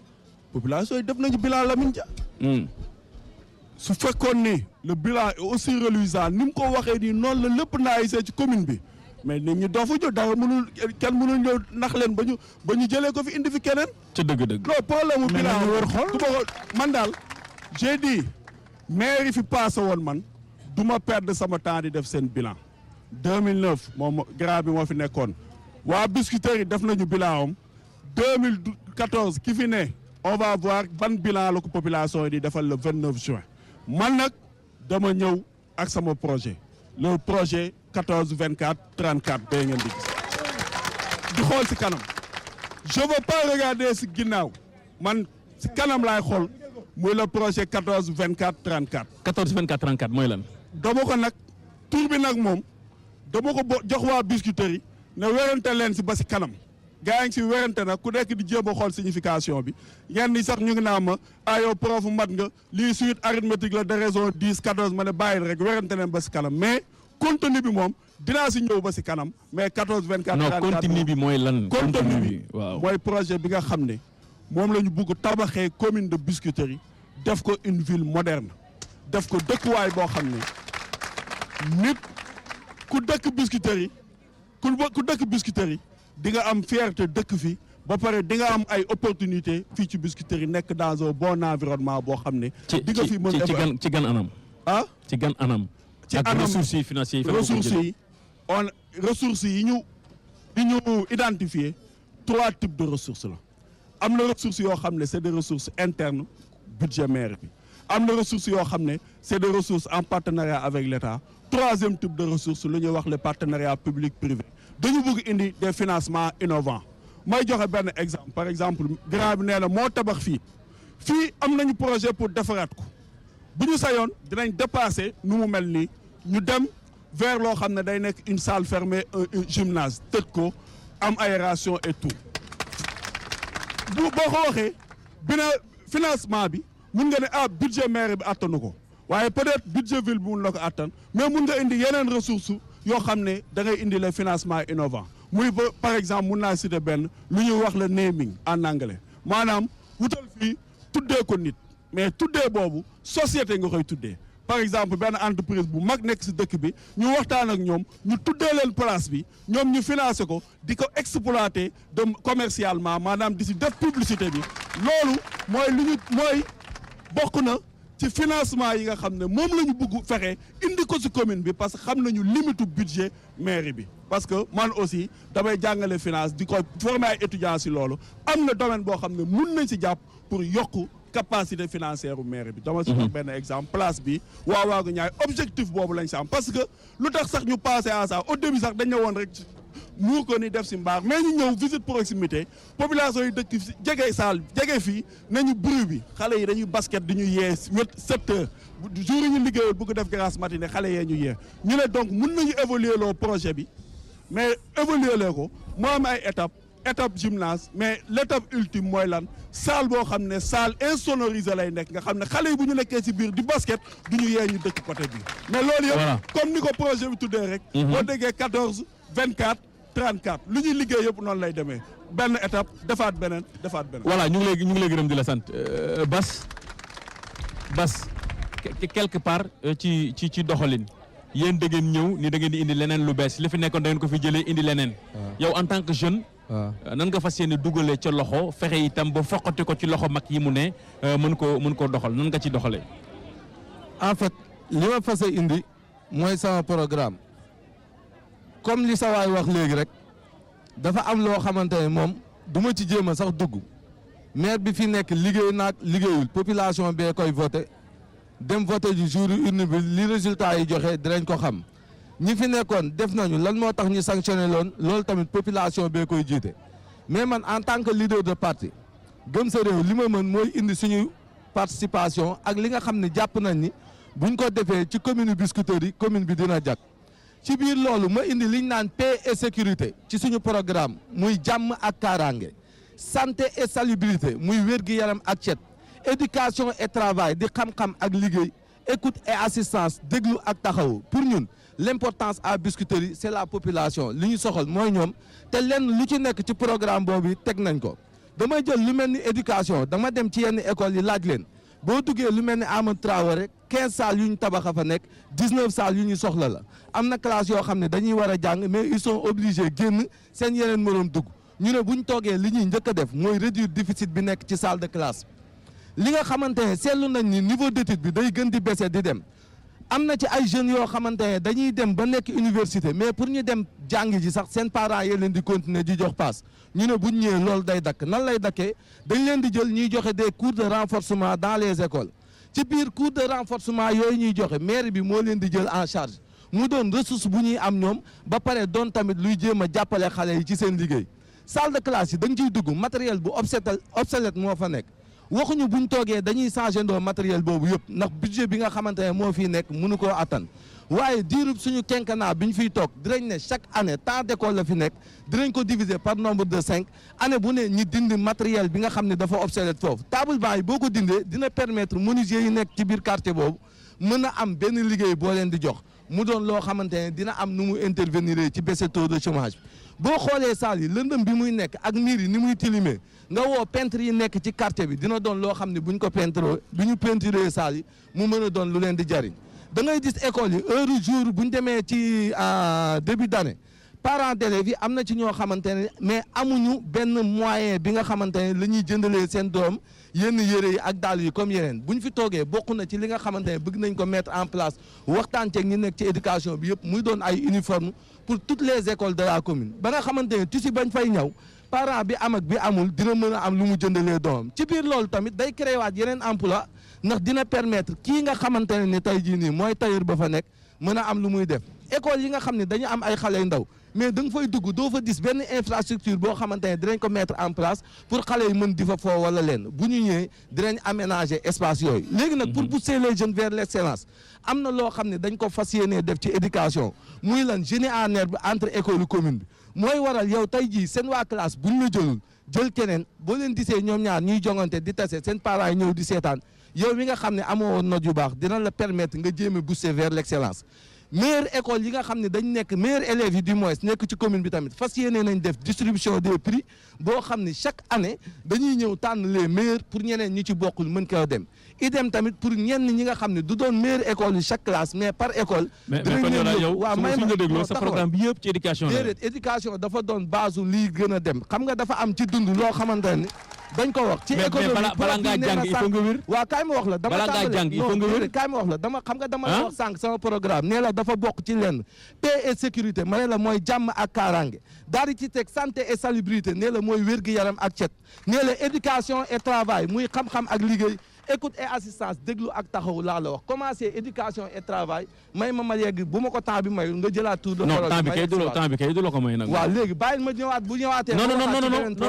population yi def nañu bilan Lamine Dia. su fekkoon ni le bilan est aussi reluisant ni mu ko waxee nii noonu la lépp naayisee ci commune bi mais nit ñi doo fa jóg dara kenn mënul ñëw nax leen ba ñu jëlee ko fi indi fi keneen.
ca dëgg-dëgg.
non problème mu bilan war xool man daal j'ai dit maire yi fi passé woon man du ma perdre sama temps di def seen bilan 2009 moom grand bi moo fi nekkoon waa Biscuiterie yi def nañu bilan am 2014 ki fi ne on va voir ban bilan la ko population yi di defal le 29 juin. man nag dama ñëw ak sama projet le projet 14 24 34 bee ngeen di gis di xool si kanam je veux pas regarder si ginnaaw man si kanam laay xool muy le projet 14 24 34.
14 24 34 mooy lan.
dama ko nag tur bi nag moom dama ko jox waa Biscuiterie ne werante leen si ba si kanam. gaa ngi si werante nag ku nekk di jéem a xool signification bi yenn ni sax ñu ngi naa ma yow prof mat nga lii suite arithmétique la de raison 10 14 ma ne bàyyil rek werante leen ba si kanam mais contenu bi moom dinaa si ñëw ba si kanam mais 14 24
non contenu bi mooy lan.
contenu bi
waaw
mooy projet bi nga xam ne moom la ñu bugg tabaxee commune de Biscuiterie def ko une ville moderne def ko dëkkuwaay boo xam ne nit ku dëkk Biscuiterie ku dëkk Biscuiterie di nga am fierté dëkk fi ba pare di nga am ay opportunité fii ci Biscuiterie nekk dans un bon environnement boo xam ne. di nga fi mën
ci gan anam. ci gan anam.
ci
ak
anam
ressources financières
ressources yi ñu identifier 3 types de ressources la am na ressources yoo xam ne c'est des ressources internes budget maire bi am na ressources yoo xam ne c'est des ressources en partenariat avec l'État 3e type de ressources lu ñuy wax le partenariat public privé dañu bëgg indi des financements innovants may joxe benn exemple par exemple grand bi nee na moo tabax fii am nañu projet pour defaraat ko bu ñu sayoon dinañ dépasser nu mu mel nii ñu dem vers loo xam ne day nekk une salle fermée un gymnase tëj ko am aération et tout boo ko waxee financement bi mun nga ne budget maire bi attanu ko waaye peut-être budget ville bi mun na ko attan mais mun nga indi yeneen ressources yoo xam ne da ngay indi le financement innovant muy ba par exemple mun naa citer benn lu ñuy wax le naming en anglais maanaam wutal fii tuddee ko nit mais tuddee boobu société nga koy tuddee par exemple benn entreprise bu mag nekk si dëkk bi ñu waxtaan ak ñoom ñu tuddee leen place bi ñoom ñu financé ko di ko exploiter de commercialement maanaam di si def publicité bi loolu mooy bokk na ci financement yi nga xam ne moom la ñu bëgg fexe indi ko ci commune bi parce que xam nañu limite budget mairie bi parce que man aussi damay jàngale finance di ko former ay étudiants ci loolu am na domaine boo xam ne mun nañ ci jàpp pour yokk capacité financière u mairie bi dama ci jox benn exemple place bi waagu ñaay objectif boobu lañ ci am parce que lu tax sax ñu passé à ça au début sax dañ ne woon rek muur ko ni def ci mbaar mais ñu ñëw visite proximité population yi dëkk jege saal jege fii nañu bruit bi xale yi dañuy basket di ñu yee 7 heures jour yi ñu liggéeyal bëgg def grasse matinée xale yee ñu yee ñu ne donc mun nañu évoluer loo projet bi mais évoluer lee ko moo am ay étape gymnase mais l' étape ultime mooy lan salle boo xam ne salle insonorisée lay nekk nga xam ne xale yi bu ñu nekkee ci biir di basket du ñu yee ñu dëkk côté bi mais loolu yëpp comme ni ko projet bi tuddee rek boo déggee 14 24 34 lu ñuy liggéey yëpp noonu lay demee benn étape defaat beneen.
voilà ñu ngi lay gërëm di la sant Bas quelque part ci doxalin yéen da ngeen ñëw ni da ngeen di indi leneen lu bees li fi nekkoon da ngeen ko fi jëlee indi leneen. yow en tant que jeune. nan nga fas yéene dugalee ca loxo fexe itam ba foqati ko ci loxo mag yi mu ne mën koo doxal nan nga ci doxalee.
en fait li ma fas indi mooy sama programme. comme li sa waay wax léegi rek dafa am loo xamante ne moom du ma ci jéem a sax dugg maire bi fi nekk liggéey naag liggéeyul population bee koy voté dem voté ju jour urne bi li résultat yi joxe dinañ ko xam ñi fi nekkoon def nañu lan moo tax ñu sanctionné loolu tamit population bee koy jiite mais man en tant que leader de parti gëm sa réew li ma mën mooy indi suñu participation ak li nga xam ne jàpp nañ ni buñ ko defee ci commune Biscuiterie yi commune bi dina jag ci biir loolu ma indi liñ naan paix et sécurité ci suñu programme muy jàmm ak kaaraange santé et salubrité muy wér-gi-yaram ak cet éducation et travail di xam-xam ak liggéey écoute et assistance déglu ak taxawu pour ñun l'importance à Biscuiterie c'est la population li ñu soxal mooy ñoom te lenn lu ci nekk ci programme boobu teg nañ ko damay jël lu mel ni éducation dama dem ci yenn écoles yi laaj leen boo duggee lu mel ni Amadou Traoré 15 salles yu ñu tabaxa fa nekk 19 salles yu ñu soxla la am na classe yoo xam ne dañuy war a jàng mais ils sont obligés génn seen yeneen moroom dugg ñu ne bu ñu toogee li ñuy njëkk a def mooy réduire déficit bi nekk ci salle de classe li nga xamante ne seetlu nañ ni niveau d'étude bi day gën di baisser di dem am na ci ay jeunes yoo xamante ne dañuy dem ba nekk université mais pour ñu dem jàng ji sax seen parents yi leen di continuer di jox paas ñu ne bu ñu ñëwee loolu day dakk nan lay dakkee dañ leen di jël ñuy joxe des cours de renforcement dans les écoles ci biir cours de renforcement yooyu ñuy joxe maire bi moo leen di jël en charge mu doon ressource bu ñuy am ñoom ba pare doon tamit luy jéem a jàppale xale yi ci seen liggéey salle de classe yi da nga ciy dugg matériel bu obsolète moo fa nekk waxuñu buñ toogee dañuy changé ndoo matériel boobu yëpp ndax budget bi nga xamante ne moo fiy nekk mënu koo attan waaye diirub suñu quinquennat bi ñu fiy toog dinañ ne chaque année tant d'école la fi nekk dinañ ko diviser par nombre de 5 année bu ne ñi dindi matériel bi nga xam ne dafa obsolète foofu table banc yi boo ko dindee dina permettre menuisier yi nekk ci biir quartier boobu mën a am benn liggéey boo leen di jox mu doon loo xamante ne dina am nu mu intervenir ci baisse taux de chômage bi boo xoolee salle yi lëndëm bi muy nekk ak miir yi ni muy tilimee nga woo peintre yi nekk ci quartier bi dina doon loo xam ne bu ñu ko peintre bu ñu peinturee salle yi mu mën a doon lu leen di jariñ da ngay gis école yi heure jour bu ñu demee ci début d'année parents d'élèves yi am na ci ñoo xamante ne mais amuñu benn moyen bi nga xamante ne la ñuy jëndalee seen doom yenn yére yi ak dàll yi comme yeneen bu ñu fi toogee bokk na ci li nga xamante ne bëgg nañ ko mettre en place waxtaan ceeg ñi nekk ci éducation bi yëpp muy doon ay uniforme pour toutes les écoles de la commune ba nga xamante ne tissu bañ fay ñaw parent bi am ak bi amul dina mën a am lu mu jëndalee doomam ci biir loolu tamit day créé waat yeneen emploi ndax dina permettre kii nga xamante ne ni tey jii nii mooy tailleur ba fa nekk mën a am lu muy def école yi nga xam ne dañu am ay xale yu ndaw mais da nga fay dugg doo fa gis benn infrastructure boo xamante ne dinañ ko mettre en place pour xale yi mën di fa foo wala leen bu ñu ñëwee dinañ aménager espace yooyu léegi nag pour pousser les jeunes vers l'excellence am na loo xam ne dañ ko fas yéenee def ci éducation muy lan génie en herbe entre école commune bi mooy waral yow tey jii seen waa classe bu ñu la jëlul jël keneen boo leen gisee ñoom ñaar ñuy jongante di tase seen parents yi ñëw di seetaan yow mi nga xam ne amoo woon note yu baax dina la permettre nga jéem a booster vers l'excellence meilleure école yi nga xam ne dañ nekk meilleurs élèves yi du moins nekk ci commune bi tamit fas yéene nañ def distribution des prix boo xam ne chaque année dañuy ñëw tànn les meilleurs pour ñeneen ñi ci bokkul mën koo dem idem tamit pour ñenn ñi nga xam ne du doon meilleure école yi chaque classe mais par école.
mais kon yow waaw may ma dégloo sa programme bi yëpp ci éducation la.
déedéet éducation dafa doon base lii gën a dem xam nga dafa am ci dund loo xamante ne
dañ ko wax ci économie
bala ngaa jàng il faut nga wér.
waaw kaay ma wax la dama
bala ngaa jàng il faut nga wér.
kaay ma wax la dama xam nga dama la wax sànq sama programme nee la dafa bokk ci lenn paix et sécurité ma ne la mooy jàmm ak kaaraange daal di ci teg santé et salubrité nee la mooy wér-gu-yaram ak cet nee la éducation et travail muy xam-xam ak liggéey écoute et assistance déglu ak taxaw laa la wax commencé éducation et travail may ma yegg bu ma ko temps bi mayul nga jëlaat tour de parole.
non temps bi kay du la ko may nag.
waaw léegi bàyyil ma ñëwaat bu ñëwaatee.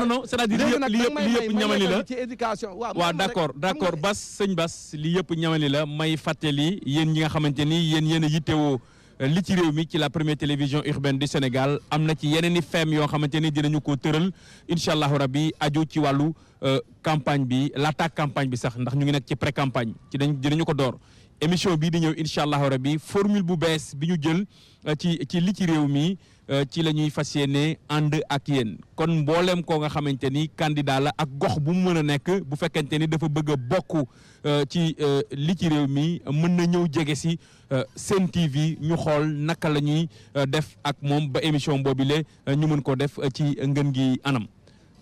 non c'est-à-dire li yëpp ñamali la
ci éducation
waaw d'accord sëñ Bass li yëpp ñamali la may fàttali yéen ñi nga xamante ni yéen a yittewoo li ci réew mi ci la première télévision urbaine du Sénégal am na ci yeneen i feem yoo xamante ni dinañu ko tëral incha allahu rabbi aju ci wàllu campagne bi l'attaque campagne bi sax ndax ñu ngi nekk ci pré campagne ci dinañu ko door émission bii di ñëw incha allahu rabbi formule bu bees bi ñu jël ci li ci réew mi ci la ñuy fas yéene ànd ak yéen kon mboolem koo nga xamante ni candidat la ak gox bu mu mën a nekk bu fekkente ni dafa bëgg a bokk ci li ci réew mi mën na ñëw jege si Sen TV ñu xool naka la ñuy def ak moom ba émission boobile ñu mën ko def ci ngën gi anam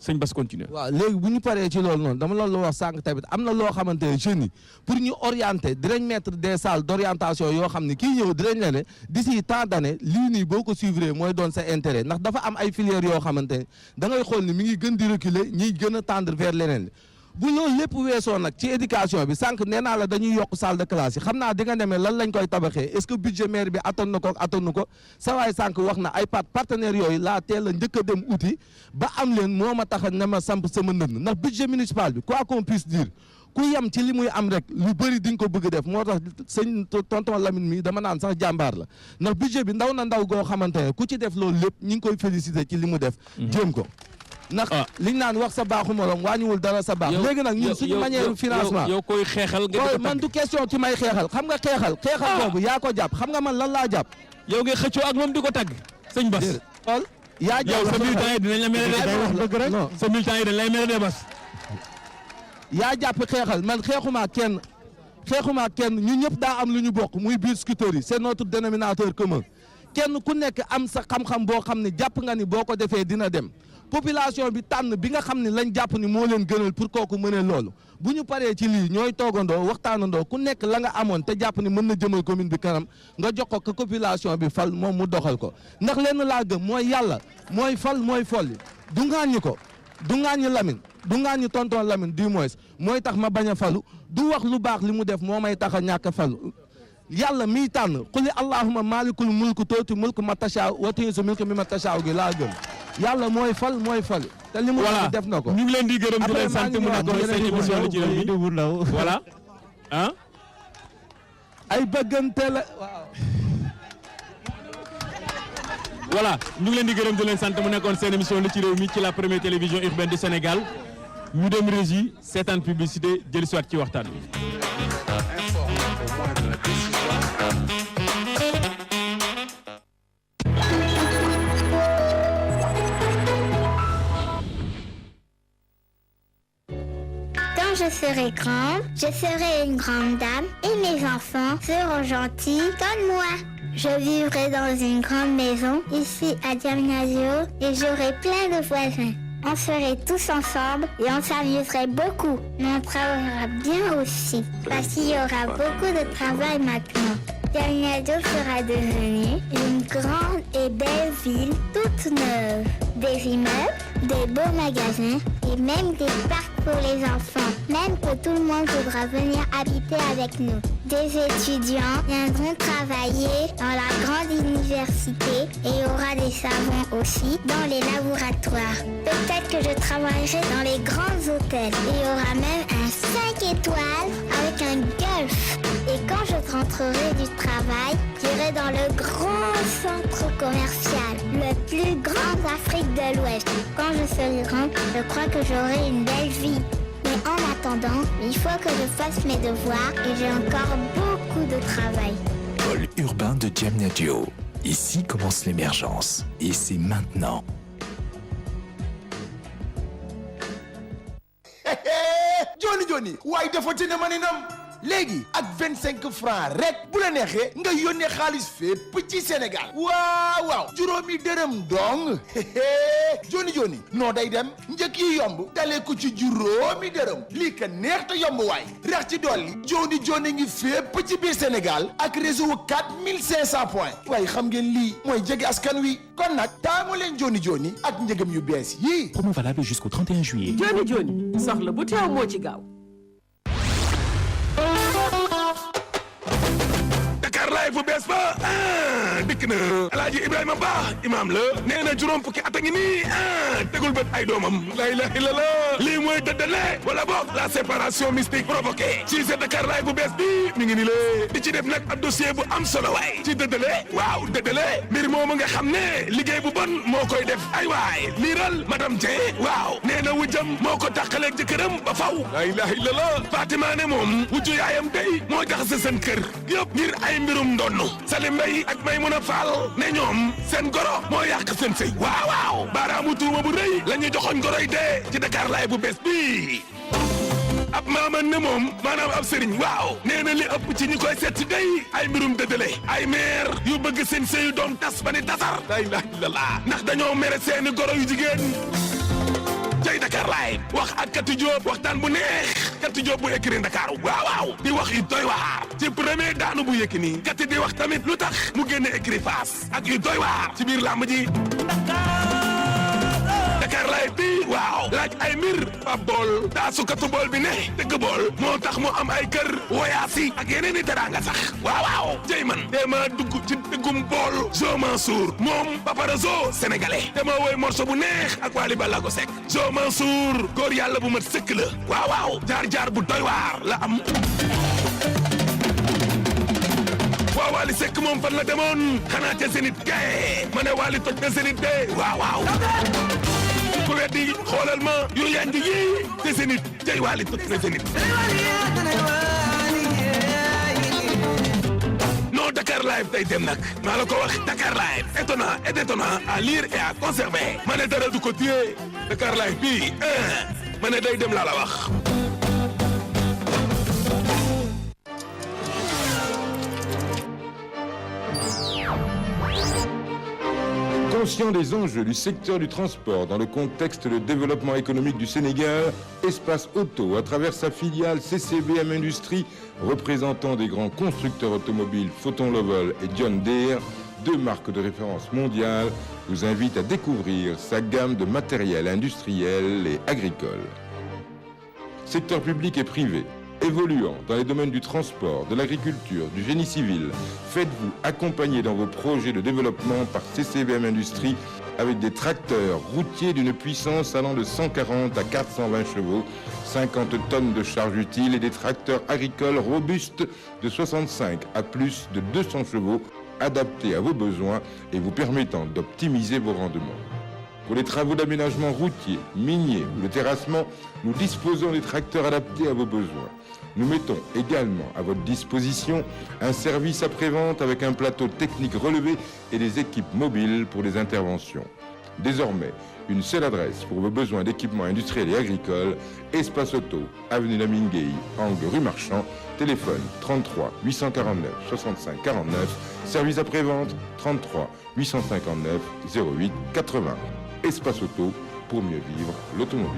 sëñ Bass continuer.
waaw léegi bu ñu paree ci loolu noonu dama loolu wax sànq tamit am na loo xamante ne jeunes yi pour ñu orienter dinañ mettre des salles d'orientation yoo xam ne kii ñëw dinañ la ne d'ici tant d'années lii nii boo ko suivre mooy doon sa intérêt ndax dafa am ay filières yoo xamante ne da ngay xool ni mi ngi gën di reculer ñiy gën a tendre vers leneen bu loolu lépp weesoo nag ci éducation bi sànq nee naa la dañuy yokk salle de classe yi xam naa di nga demee lan lañ koy tabaxee est-ce que budget maire bi attan na ko attanu ko sa waay sànq wax na ay partenaires yooyu laa teel a njëkk a dem uti ba am leen moo ma tax na ma samp sama ndënd ndax budget municipal bi quoi qu'on puisse dire ku yem ci li muy am rek lu bëri di nga ko bëgg def moo tax sëñ tonton Lamine mi dama naan sax jàmbaar la ndax budget bi ndaw na ndaw goo xamante ne ku ci def loolu lépp ñi ngi koy féliciter ci li mu def jéem ko ndax liñ naan wax sa baaxu morom wàññiwul dara sa baax léegi nag ñun suñu manière financement
yow koy xeexal nga
man du question ci may xeexal xam nga xeexal boobu yaa ko jàpp xam nga man lan laa jàpp
yow ngay xëccoo ak moom di ko tagg sëñ Bass
xool yaa jàpp
yow sa militant yi dinañ la mere de non sa militant yi dañ lay mere de Bass
yaa jàpp xeexal man xeexumaa kenn ñun ñëpp daa am lu ñu bokk muy biir Biscuiterie yi c'est notre dénominateur commun kenn ku nekk am sa xam-xam boo xam ne jàpp nga ni boo ko defee dina dem population bi tànn bi nga xam ne lañ jàpp ni moo leen gënal pour kooku mënee loolu bu ñu paree ci lii ñooy toogandoo waxtaanandoo ku nekk la nga amoon te jàpp ni mën na jëmal commune bi kanam nga jox ko population bi fal moom mu doxal ko ndax lenn laa gëm mooy yàlla mooy fal mooy folli du ŋaaññi ko du ŋaaññi Lamine du ŋaaññi tonton Lamine du moins mooy tax ma bañ a falu du wax lu baax li mu def moo may tax a ñàkk a falu yàlla miy tànn quli allahumma malikul mulku tuuti mulku ma tashaa wa tu'izzu mulku mimman tashaa gi laa gëm yàlla mooy fal te li mu def na ko
ñu ngi leen di gërëm di leen sant mu nekkoon seen émission li ci réew mi voilà ah
ay bëggante la
voilà ñu ngi leen di gërëm di leen sant mu nekkoon seen émission li ci réew mi ci la première télévision urbaine du Sénégal ñu dem régie seetaan publicité jëli soit ci waxtaan wi.
Je serai grande, je serai une grande dame et mes enfants seront gentils comme moi. Je vivrai dans une grande maison ici à Diamniadio et j'aurai plein de voisins. On serait tous ensemble et on s'amuserait beaucoup. Mais on travaillera bien aussi parce qu'il y aura beaucoup de travail maintenant. Diamniadio sera devenue une grande et belle ville toute neuve. Des immeubles, des beaux magasins et même des parcs pour les enfants. Même que tout le monde voudra venir habiter avec nous. Des étudiants viendront travailler dans la grande université et il y aura des savants aussi dans les laboratoires. Peut-être que je travaillerai dans les grands hôtels. Il y aura même un 5 étoiles avec un golf. Et quand je rentrerai du travail, j'irai dans le grand centre commercial, le plus grand d'Afrique de l'Ouest. Quand je serai grande, je crois que j'aurai une belle vie. Mais en attendant, il faut que je fasse mes devoirs et j'ai encore beaucoup de travail.
Pôle urbain de Diamniadio. Ici commence l'émergence. Et c'est maintenant.
Johnny, why the 14 money nam? léegi ak 25 francs rek bu la neexee nga yónnee xaalis fépp ci Sénégal waaw juróomi dërëm dong joni joni noo day dem njëkk yi yomb dalee ko ci juróomi dërëm lii ka neex te yomb waay rax ci dolli joni joni ngi fépp ci biir Sénégal ak réseau 4500 points waaye xam ngeen lii mooy jege askan wi kon nag taamu leen joni joni ak njëgam yu bees yii.
Promo valable jusqu'au 31 juillet.
joni joni soxla bu teew moo ci gaaw.
Dakar Live bu bees ba dikk na Alaaji Ibrahima Ba imaam la nee na juróom fukki at a ngi nii tegul bët ay doomam la ilaha illallah lii mooy dëddale wala boog la séparation mystique provoquée ci Dakar Live bu bees bi mi ngi ni la di ci def nag ab dossier bu am solo waay ci dëddale waaw dëddale mbir moomu nga xam ne liggéey bu bon moo koy def ay waay liiral madame Dieng waaw nee na wujjam moo ko tàqaleeg jëkkëram ba faw la ilaha illallah Fatima ne moom wujju yaayam day moo jaxase seen kër yëpp ngir ay mbirum ndonnu Salim Mbaye ak Maymuna Fall ne ñoom seen goro moo yàq seen sëy waaw baaraamu tuuma bu rëy la ñu joxoñ goroy dee ci Dakar Live bu bees bi ab maaman ne moom maanaam ab sëriñ waaw nee na li ëpp ci ñi koy seet si day ay mbirum dëddale ay meer yu bëgg seen sëyu doom tas ba ni tasar la ilaha illallah ndax dañoo mere seeni goro yu jigéen tey Dakar Live wax ak Kati Diop waxtaan bu neex Kati Diop bu Écurie Dakar waaw di wax yu doy waar ci premier daanu bu Yékini Kati di wax tamit lu tax mu génne Écurie Fass ak yu doy waar ci biir làmb ji Dakar Live bi waaw laaj ay mbir ab bool daa sukatu bool bi ne dëgg bool moo tax mu am ay kër woyaasi ak yeneen i teraanga sax waaw jëy man dema dugg ci dëggum bool Jo Mansour moom Paparazzo sénégalais dama woy morceau bu neex ak Wally Ballago Seck Jo Mansour góor yàlla bu mat sëkk la waaw jaar-jaar bu doy waar la am waaw Wally Seck moom fan la demoon xanaa ca Zénith gaye ma ne Wally toj na Zénith de waaw ku weddi xoolal ma yu yanj yi te Zénith jay Wally toj na Zénith non Dakar Live day dem nag maa la ko wax Dakar Live étonnant et détonnant à lire et à conserver ma ne dara du ko téye Dakar Live bi ma ne day dem laa la wax.
Conscient des enjeux du secteur du transport dans le contexte de développement économique du Sénégal, Espace Auto, à travers sa filiale CCBM Industrie, représentant des grands constructeurs automobiles Photon Lovell et John Deere, deux marques de référence mondiale, vous invite à découvrir sa gamme de matériel industriel et agricole. Secteur public et privé, évoluant dans les domaines du transport, de l'agriculture, du génie civil, faites-vous accompagner dans vos projets de développement par CCBM Industrie avec des tracteurs routiers d'une puissance allant de 140 à 420 chevaux, 50 tonnes de charge utile et des tracteurs agricoles robustes de 65 à plus de 200 chevaux adaptés à vos besoins et vous permettant d'optimiser vos rendements. Pour les travaux d'aménagement routier, minier ou de terrassement, nous disposons des tracteurs adaptés à vos besoins. Nous mettons également à votre disposition un service après-vente avec un plateau technique relevé et des équipes mobiles pour les interventions. Désormais, une seule adresse pour vos besoins d'équipements industriels et agricoles, Espace Auto, avenue Lamine Gueye, angle rue Marchand, téléphone 33 849 65 49, service après-vente 33 859 08 80. Espace Auto, pour mieux vivre l'automobile.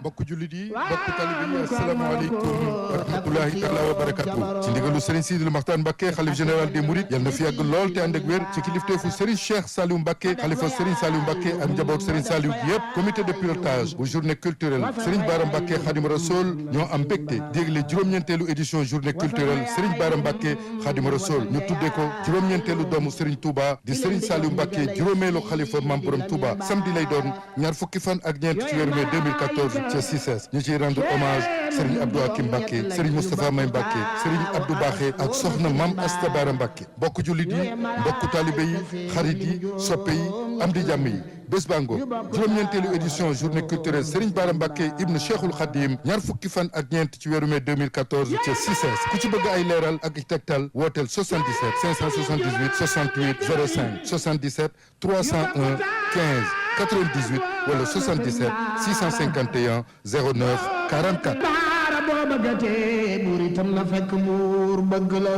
mbokk jullit yi mbokk talibé yi asalaamaaleykum wa rahmatulahi taala wa barakatu ci ndigalu Serigne Sidil Maxtaan Mbacké xalif général des Mourides yal na fi yàgg lool te ànd ak wér ci kilifteefu Serigne Cheikh Saliou Mbacké xalifa Serigne Saliou Mbacké ak njaboot Serigne Saliou yëpp comité de pilotage bu journée culturelle Serigne Bara Mbacké Khadim Rassoul ñoo am mbégte dégle juróom-ñeenteelu édition journée culturelle Serigne Bara Mbacké Khadim Rassoul ñu tuddee ko juróom-ñeenteelu doomu Serigne Touba di Serigne Saliou Mbacké juróomeelu xalifa Maam Borom Touba samedi lay doon ñaar fukki fan ak ñeent ci weeru mai 2014 ca CICES ñu ciy rendre hommage Serigne Abdou Hakim Mbacké Serigne Moustapha May Mbacké Serigne Abdou Baxé ak soxna Mam Asta Bara Mbacké mbokk jullit yi mbokk talibé yi xarit yi soppe yi am di jàmm yi bés bango juróom-ñeenteelu édition journée culturelle Serigne Bara Mbacké ibn Cheikhul Khadim ñaar fukki fan ak ñeent ci weeru mai 2014 ca CICES ku ci bëgg ay leeral ak i tegtal wooteel 77 578 68 05 77 301 15 98 wala 77 651 09 44.
baara boo bëggatee buur itam na fekk buur bëgg la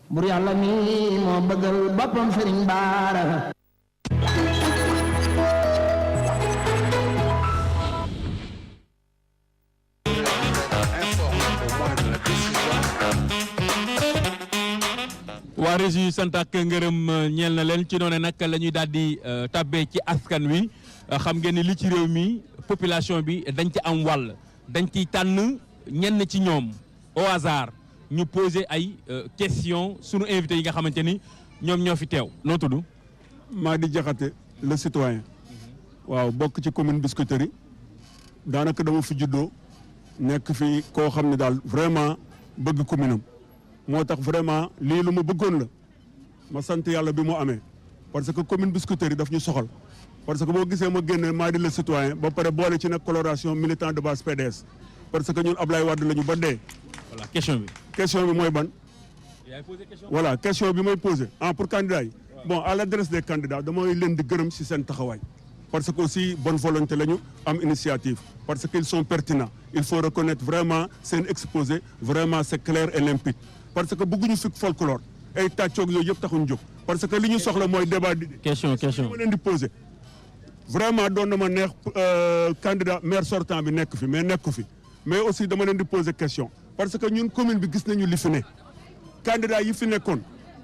buur yàlla mi moo bëggal boppam Sëriñ Baara.
waa régie sant ak ngërëm ñeel na leen ci noonu nag la ñuy daal di tàbbee ci askan wi xam ngeen ni li ci réew mi population bi dañ ci am wàll dañ ciy tànn ñenn ci ñoom au hasard ñu poser ay question sunu invité yi nga xamante ni ñoom ñoo fi teew. noo tudd.
Madi Diakhaté le citoyen waaw bokk ci commune Biscuiterie daanaka dama fi juddoo nekk fi koo xam ne daal vraiment bëgg commune am moo tax vraiment lii lu ma bëggoon la ma sant yàlla bi mu amee parce que commune Biscuiterie daf ñu soxal parce que boo gisee ma génne Madi le citoyen ba pare boole ci nag coloration militant de base PDS parce que ñun Ablaye Wade la ñu ba dee.
voilà question bi.
question bi mooy ban. voilà question bi mooy posé pour candidat yi. bon à l'adresse des candidats damay leen di gërëm ci seen taxawaay parce que aussi bonne volonté la ñu am initiative parce qu'ils sont pertinents il faut reconnaître vraiment seen exposé vraiment c'est clair et limpide parce que bëgguñu fi folklore ay tàccoog yooyu yëpp taxuñ jóg parce que li ñu soxla mooy débat di
question
ma leen di posé vraiment doon na ma neex candidat maire sortant bi nekk fi mais nekku fi mais aussi dama leen di poser question parce que ñun commune bi gis nañu li fi ne candidat yi fi nekkoon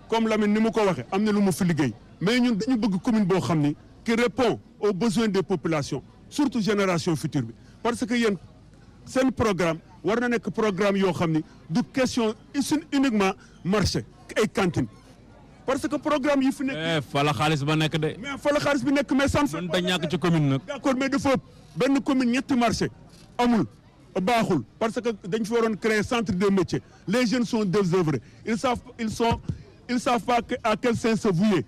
comme Lamine ni mu ko waxee am na lu mu fi liggéey mais ñun dañu bëgg commune boo xam ni qui répond aux besoins des populations surtout génération future bi parce que yéen seen programme war na nekk programme yoo xam ni du question uniquement marché ay cantine parce que programme yi fi nekk.
fa la xaalis ba nekk de.
mais fa la xaalis bi nekk mais sant.
man da ñàkk ci commune nag.
d'accord mais dafa benn commune ñetti marché amul baaxul parce que dañ fi waroon créer centre de métier les jeunes sont désœuvrés ils savent pas à quel sein se vouer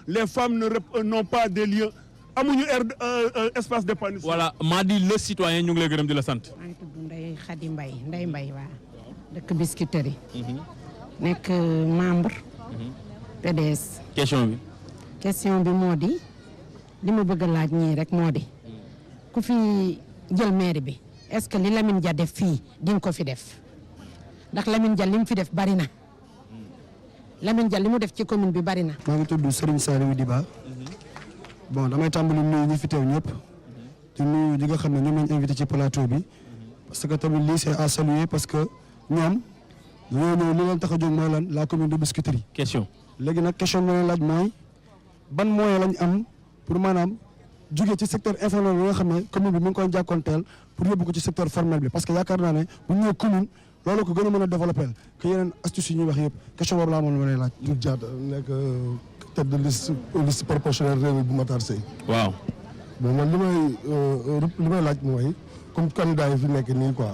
les femmes n'ont pas des lieux amuñu espace d'épanouissement.
voilà Madi le citoyen ñu ngi lay gërëm di la sant.
maa ngi tudd Ndeye Khady Mbaye Ndeye Mbaye waaw dëkk Biscuiterie nekk membre PDS. question bi moo di li ma bëgg a laaj ñii rek moo di ku fi jël mairie bi est-ce que li Lamine Dia def fii di nga ko fi def ndax Lamine Dia li mu fi def bari na Lamine Dia li mu def ci commune bi bari na.
maa ngi tudd Serigne Saliou Diba bon damay tàmbali nuyu ñi fi teew ñëpp di nuyu ñi nga xam ne ñoom lañ invité ci plateau bi parce que tamit lii c'est à saluer parce que ñoom dañoo ñëw li leen tax a jóg mooy lan la commune de Biscuiterie.
question
léegi nag question bi ma laaj mooy ban moyen lañ am pour maanaam jóge ci secteur informel bi nga xam ne commune bi mi ngi koy jàkkoonteel pour yóbbu ko ci secteur formel bi parce que yaakaar naa ne bu ñu ñëwee commune loolu ko gën a mën a développer que yeneen astuces yi ñuy wax yëpp question boobu laa amoon lu ma lay laaj.
Doudou Diatta nekk tête de liste proportionnelle réew mi bu Matar Seye.
waaw.
bon man li may laaj mooy comme candidat yi fi nekk nii quoi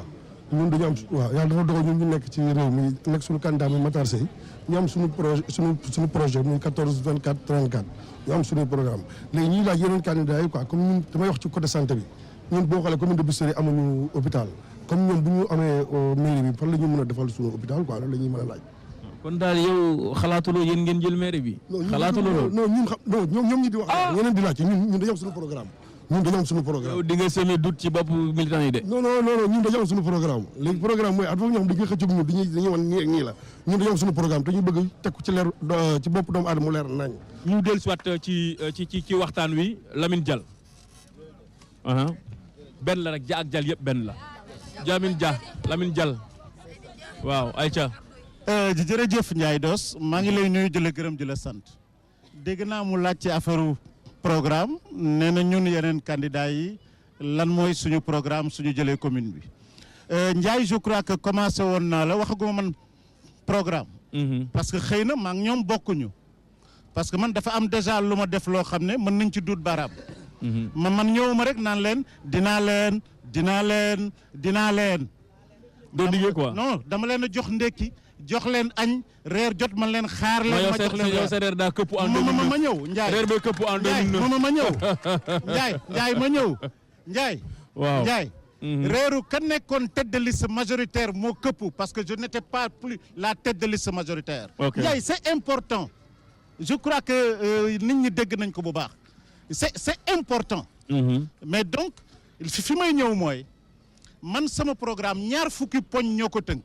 ñun dañu am waaw yàlla dafa dogal ñun ñu nekk ci réew mi nekk suñu candidat mi Matar Seye ñu am suñu projet muy 14 24 34 ñu am suñu programme léegi ñuy laaj yeneen candidat yi quoi comme ñun damay wax ci côté santé bi ñun boo xoolee commune de Biscuiterie amuñu hôpital comme ñoom bu ñu amee mairie bi fan la ñu mën a defal suñu hôpital quoi loolu la ñuy mën a laaj.
kon daal yow xalaatuloo yéen ngeen jël mairie bi. xalaatuloo loolu
non ñun ñoom ñi di wax. ñeneen di laaj ñun dañoo am suñu programme. ñun dañoo am suñu programme.
yow di nga semer doute ci bopp militant yi de.
non ñun dañoo am suñu programme léegi programme mooy at foofu ñoo xam dañuy xëcc ñun dañuy wan nii ak nii la ñun dañoo am suñu programme te ñu bëgg teg ko ci leer ci bopp doomu aadama mu leer nañ.
ñu dellu si waat ci waxtaan wi Lamine Dial. benn la rek ja ak Dial yëpp benn la. Lamine Dia Lamine Dial waaw ayca.
jërëjëf Ndiaye Dos maa ngi lay nuyu di la gërëm di la sant dégg naa mu laaj ci affaire programme nee na ñun yeneen candidats yi lan mooy suñu programme suñu jëlee commune bi Ndiaye je crois que commencé woon naa la waxaguma man programme. parce que xëy na maa ngi ñoom bokkuñu. parce que man dafa am déjà lu ma def loo xam ne mën nañ ci duut baaraam. man ñëwuma rek naan leen dinaa leen.
doo liggéey quoi
non dama leen a jox ndekki jox leen añ reer jot man leen xaar leen. ma jox leen
yow sa reer daa këpp en 2009
ma ñëw Ndiaye
reer ba këpp en 2009
ma ñëw Ndiaye ma ñëw Ndiaye.
waaw
Ndiaye. reeru ka nekkoon tête de liste majoritaire moo këpp parce que je n'étais pas plus la tête de liste majoritaire. Ndiaye c'est important. je crois que nit ñi dégg nañ ko bu baax. c'est important. mais donc fi may ñëw mooy man sama programme ñaar fukki poñ ñoo ko tënk.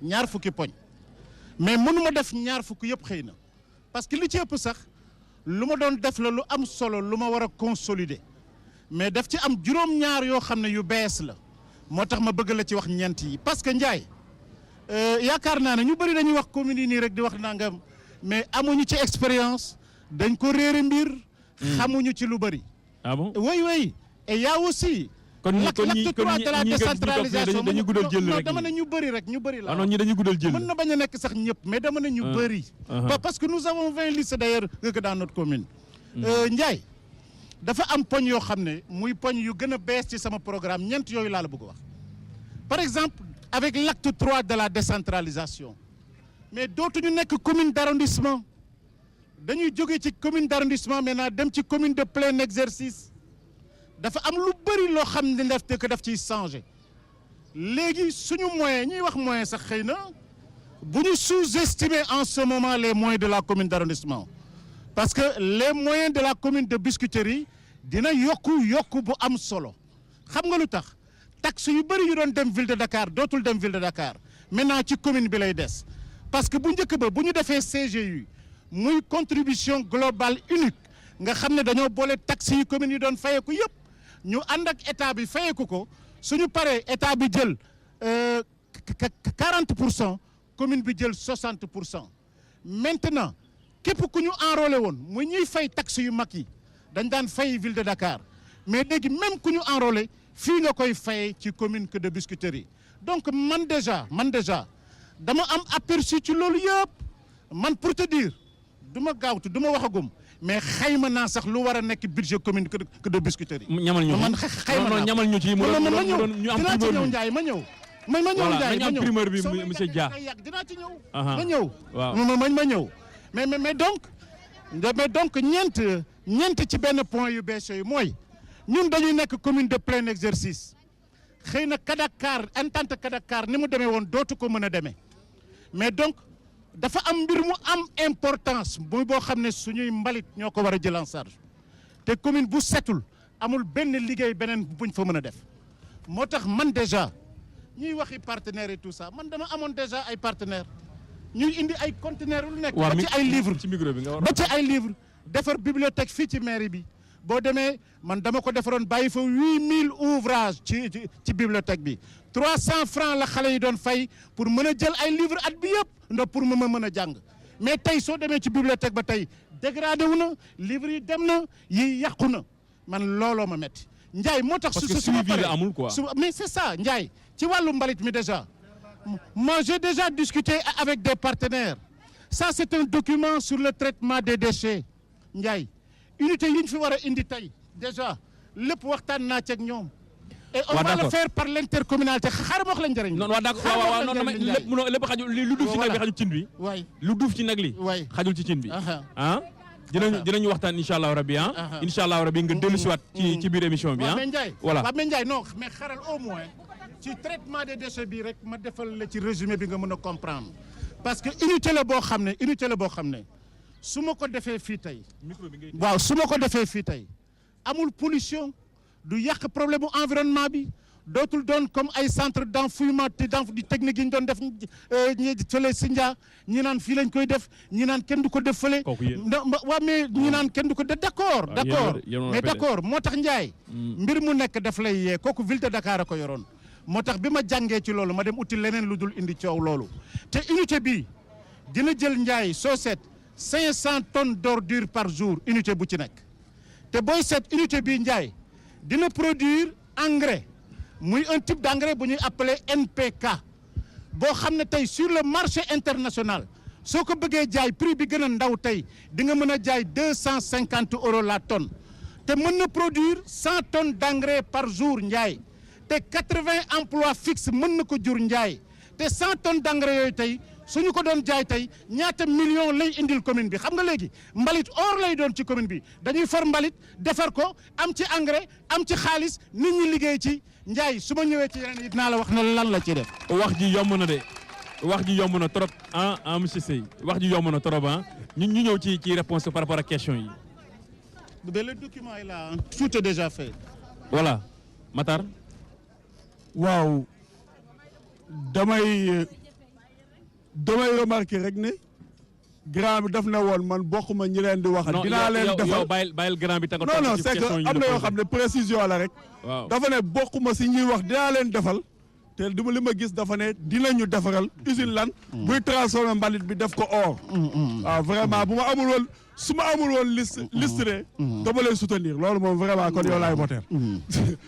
ñaar fukki poñ mais mënuma def ñaar fukki yëpp xëy na parce que li ci ëpp sax lu ma doon def la lu am solo lu ma war a consolider mais daf ci am juróom-ñaar yoo xam ne yu bees la moo tax ma bëgg la ci wax ñeent yi parce que Ndiaye yaakaar naa ne ñu bëri dañuy wax communes yi nii rek di wax nangam mais amuñu ci expérience dañ ko réere mbir. xamuñu ci lu bëri.
ah bon
oui et y a aussi.
kon
l'acte 3 de la décentralisation
dañuy guddal jël rek
dama ne ñu bëri rek ñu bëri la.
ah non ñi dañuy guddal jël.
mën na bañ a nekk sax ñëpp mais dama ne ñu bëri. parce que nous avons 20 listes d'ailleurs que dans notre commune. Ndiaye dafa am poñ yoo xam ne muy poñ yu gën a bees ci sama programme ñeent yooyu laa la bëgg wax. par exemple avec l'acte 3 de la décentralisation mais dootuñu nekk commune d'arrondissement dañuy jóge ci commune d'arrondissement maintenant dem ci commune de plein exercice. dafa am lu bëri loo xam ne daf ciy changé léegi suñu moyen ñuy wax moyen sax xëy na bu ñu sous-estimer en ce moment les moyens de la commune d'arrondissement parce que les moyens de la commune de Biscuiterie dina yokku bu am solo xam nga lu tax taxe yu bëri yu doon dem ville de Dakar dootul dem ville de Dakar maintenant ci commune bi lay des parce que bu njëkk ba bu ñu defee CGU muy contribution globale unique nga xam ne dañoo boole taxe yi communes yi doon fayeeku yëpp ñu ànd ak état bi fayeeku ko suñu paree état bi jël 40% commune bi jël 60% maintenant képp ku ñu enrôlé woon mu ñuy fay taxe yu mag yi dañ daan fay ville de Dakar mais léegi même ku ñu enrôlé fii nga koy fayee ci commune que de Biscuiterie donc man déjà dama am aperçu ci loolu yëpp man pour te dire du ma gaawtu du ma waxagum mais xayma naa sax lu war a nekk budget commune que de Biscuiterie.
ñamal ñu
man xayma naa
ñamal ñu ci mu doon ñu am
dinaa ci ñëw Ndiaye ma ñëw. ma ñëw Ndiaye ma ñëw
primeur bi monsieur Dia.
dinaa ci ñëw.
ma
ñëw.
waaw
ma ñëw mais donc ñeent ci benn point yu bees yooyu mooy ñun dañuy nekk commune de plein exercice xëy na Kadakar entente Kadakar ni mu demee woon dootu ko mën a demee mais donc. dafa am mbir mu am importance muy boo xam ne suñuy mbalit ñoo ko war a jël en charge te commune bu setul amul benn liggéey beneen buñ fa mën a def moo tax man déjà ñuy waxi partenaires et tout ça man dama amoon déjà ay partenaires ñuy indi ay conteneurs lu nekk ba ci ay livres ba ci ay livres defar bibliothèque fii ci mairie bi boo demee man dama ko defaroon bàyyi fa 8000 ouvrages ci bibliothèque bi 300 francs la xale yi doon fay pour mën a jël ay livres at bi yëpp ndax pour ma mën a jàng mais tey soo demee ci bibliothèque ba tey dégradé wu na livres yi dem na yi yàqu na man looloo ma metti Ndiaye moo tax su ma paree
amul quoi
mais c'est ça Ndiaye ci wàllu mbalit mi déjà moi j'ai déjà discuté avec des partenaires ça c'est un document sur le traitement des déchets Ndiaye unité yi ñu fi war a indi tey déjà lépp waxtaan naa ci ak ñoom. et on va le faire par l'intercommunalité xaaral ma wax la njëriñ.
non waaw non lépp xajul lu duuf ci nag bi xajul cin bi.
waay
lu duuf ci nag li.
waay
xajul ci cin bi. ah dinañu waxtaan incha allah rabi ah. incha allah rabi nga dellusiwaat ci biir émission bi ah.
voilà waaw mais Ndiaye non mais xaaral au moins ci traitement des déchets bi rek ma defal la ci résumé bi nga mën a comprendre parce que unité la boo xam ne su ma ko defee fii tey waaw su ma ko defee fii tey amul pollution du yàq problème mu environnement bi dootul doon comme ay centre d'enfouissement di technique yi ñu doon def ñi fële Sindia ñi naan fii lañ koy def ñi naan kenn du ko def fële waaw mais ñi naan kenn du ko def d'accord mais d'accord moo tax Ndiaye mbir mu nekk daf lay yee kooku ville de Dakar a ko yoroon moo tax bi ma jàngee ci loolu ma dem uti leneen lu dul indi coow loolu te unité bi dina jël Ndiaye soo seet 500 tonnes d'ordures par jour unité bu ci nekk te booy seet unité bii Ndiaye dina produire engrais muy un type d'engrais bu ñuy appelé NPK boo xam ne tey sur le marché international soo ko bëggee jaay prix bi gën a ndaw tey di nga mën a jaay 250 € la tonne te mën na produire 100 tonnes d'engrais par jour Ndiaye te 80 emplois fixes mën na ko jur Ndiaye te 100 tonnes d'engrais yooyu tey suñu ko doon jaay tey ñaata million lay indil commune bi xam nga léegi mbalit or lay doon ci commune bi dañuy for mbalit defar ko am ci engrais am ci xaalis nit ñi liggéey ci Ndiaye su ma ñëwee ci yeneen it naa la wax na lan la ci def.
wax ji yomb na de wax ji yomb na trop ah monsieur Seye wax ji yomb na trop ah ñu ñëw ci réponse par rapport ak question yi.
le document est là, tout est déjà fait.
Voilà Matar.
waaw damay remarquer rek ne grand bi daf na woon man bokkuma ñi leen di wax. dinaa leen defal
yow bàyyil grand bi.
non c'est que am na yoo xam ne précision la rek.
waaw
dafa ne bokkuma si ñuy wax dinaa leen defal. te li ma gis dafa ne dinañu defaral usine lan. buy transformer mbalit bi def ko or. waaw vraiment bu ma amul woon su ma amul woon liste de. dama lay soutenir loolu moom vraiment kon yow laay voter.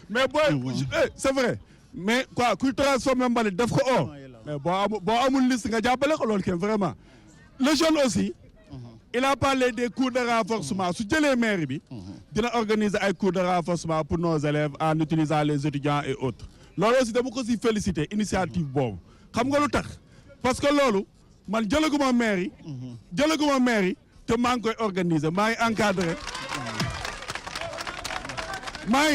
mais booy c'est vrai mais quoi kuy transformer mbalit def ko or. mais boo amul liste nga jàppale ko loolu kenn vraiment. le jeune aussi. il a parlé des cours de renforcement su jëlee mairie bi. dina organiser ay cours de renforcement pour nos élèves en utilisant les étudiants et autres. loolu aussi dama ko si féliciter initiative boobu xam nga lu tax parce que loolu man jëlaguma mairie te maa ngi koy organiser maa ngi encadrer maa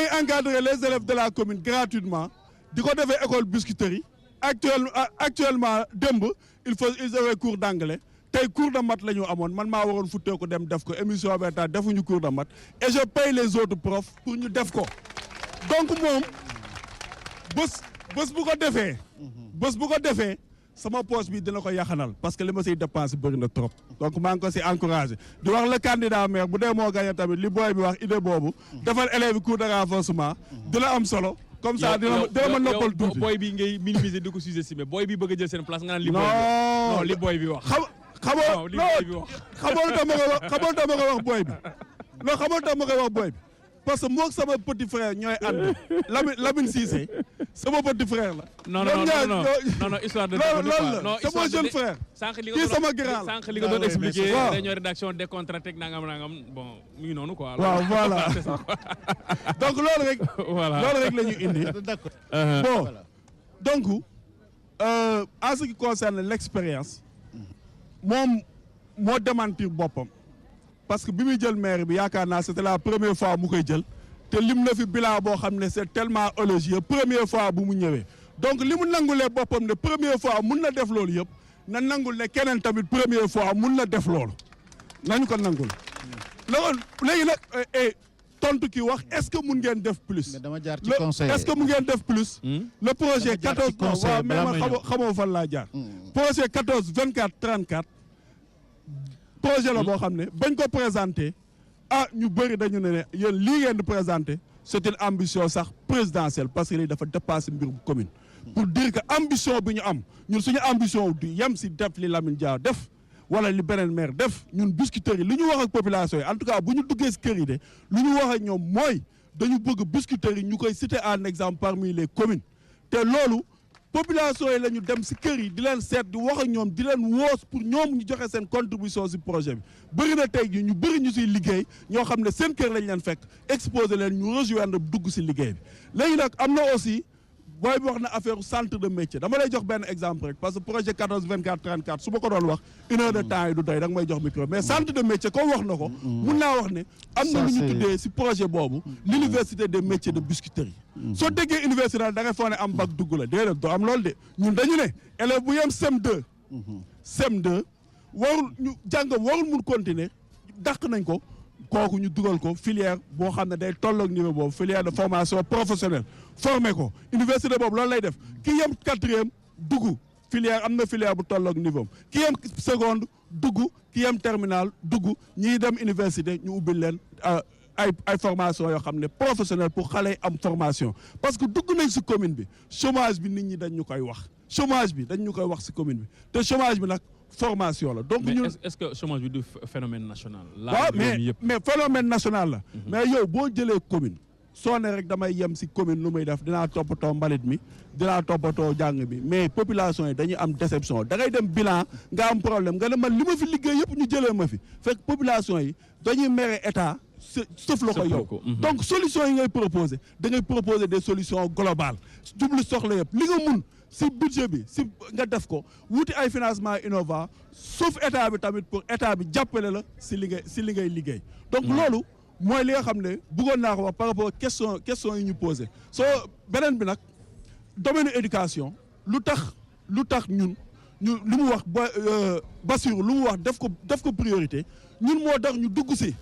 ngi encadrer les élèves de la commune gratuitement di ko defee école biscuiterie actuellement démb ils avaient cours d'anglais tey cours de maths la ñu amoon man maa waroon futtee ko dem def ko émission bi tax defuñu cours de maths et je paye les autres profs pour ñu def ko donc moom bés bu ko defee sama poche bi dina ko yaxanal parce que li ma siy dépense bëri na trop donc maa ngi ko si encouragé di wax le candidat maire bu dee moo gagné tamit li booy bi wax idée boobu defal élèves cours de renforcement dina am solo comme ça dina ma noppal tuuti
booy bi ngay minimiser di ko sous-estimer booy bi bëgg a jël seen place nga naan li booy bi wax
xamoo tax ma koy wax booy bi non xamoo tax ma koy wax booy bi parce que moom sama petit frère ñooy ànd Lamine Cissé sama petit frère la.
non histoire de.
loolu la sama jeune frère. kii sama grand la
sànq li nga doon expliqué. réunion rédaction décontracté nangam bon mu ngi noonu quoi.
waaw voilà donc loolu rek.
voilà
loolu rek la ñu indi.
d'accord
bon donc en ce qui concerne l'expérience moom moo démentir boppam. parce que bi muy jël maire bi yaakaar naa c'était la première fois mu koy jël te lim na fi bilan boo xam ne c'est tellement élogieux première fois bu mu ñëwee donc li mu nangulee boppam ne première fois mun na def loolu yëpp na nangul ne keneen tamit première fois mun na def loolu nañu ko nangul. léegi nag tontu ki wax est-ce que mun ngeen def plus.
mais dama jaar ci conseil
est-ce que mun ngeen def plus. le projet 14 waaw mais ma xamoo fan laa jaar. projet 14 24 34. projet la boo xam ne bañ ko présenté ñu bëri dañu ne yéen lii ngeen di présenté c'est une ambition sax présidentielle parce que lii dafa dépassé mbirum commune. pour dire que ambition bi ñu am ñun suñu ambition du yem si def li Lamine Dia def wala li beneen maire def ñun Biscuiterie yi li ñu wax ak population yi en tout cas bu ñu duggee si kër yi de lu ñu wax ak ñoom mooy dañu bëgg Biscuiterie yi ñu koy citer en exemple parmi les communes te loolu. population yi la ñu dem si kër yi di leen seet di wax ak ñoom di leen woos pour ñoom ñu joxe seen contribution si projet bi bëri na tey jii ñu bëri ñu siy liggéey ñoo xam ne seen kër lañ leen fekk exposé leen ñu rejoindre dugg si liggéey bi. léegi nag am na aussi booy bi wax na affaire centre de métier dama lay jox benn exemple rek parce que projet 14 24 34 su ma ko doon wax une heure de temps yi du doy da nga may jox micro mais centre de métier comme wax na ko. mun naa wax ne am na lu ñu tuddee si projet boobu l'université des métiers de Biscuiterie. soo déggee université da ngay foog ne am bac dugg la déedéet doo am loolu de ñun dañu ne élève bu yem CM2 warul ñu jàngam warul mun continuer dàq nañ ko kooku ñu dugal ko filière boo xam ne day tolloog niveau boobu filière de formation professionnelle formé ko université boobu loolu lay def ki yem 4e dugg filière am na filière bu tolloog niveau ki yem seconde dugg ki yem terminale dugg ñiy dem université ñu ubbil leen ay formation yoo xam ne professionnel pour xale yi am formation parce que dugg nañ si commune bi chômage bi nit ñi dañ ñu koy wax chômage bi dañ ñu koy wax si commune bi te chômage bi nag formation la donc ñun
est-ce que chômage bi du phénomène national.
waaw mais phénomène national la. mais yow boo jëlee commune soo ne rek damay yem si commune lu muy def dinaa toppatoo mbalit mi dinaa toppatoo jàng bi mais population yi dañuy am déception da ngay dem bilan nga am problème nga ne man li ma fi liggéey yëpp ñu jëlee ma fi fekk population yi dañuy mere état. sëf la ko yow donc solution yi ngay proposer da ngay proposer des solutions globales jublu soxla yëpp li nga mun
si budget bi si nga def ko wuti ay financement innovant sauf état bi tamit pour état bi jàppale la si li ngay liggéey donc loolu mooy li nga xam ne bëggoon naa ko wax par rapport question yi ñu posé soo beneen bi nag domaine éducation lu tax ñun lu mu wax Bassirou lu mu wax def ko priorité ñun moo tax ñu dugg si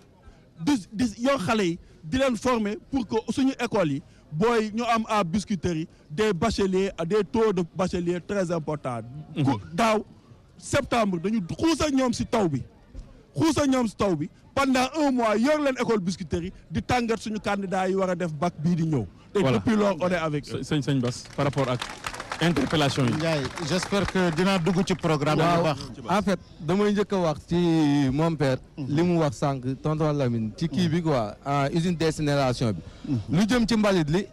di yoo xale yi di leen former pour que suñu école yi booy ñu am à biscuiterie des bacheliers des taux de bacheliers très importants. daaw septembre dañu xuus ak ñoom si taw bi pendant 1 mois yor leen école biscuiterie di tàngat suñu candidats yi war a def bac bii di ñëw. te depuis lors on est avec eux.
sëñ Bass par rapport ak interpellation yi.
Ndiaye j'espère que dinaa dugg ci programme bu baax.
en fait damay njëkk a wax ci mon père. li mu wax sànq tonton Lamine ci kii bi quoi usine d'incinération bi. lu jëm ci mbalit li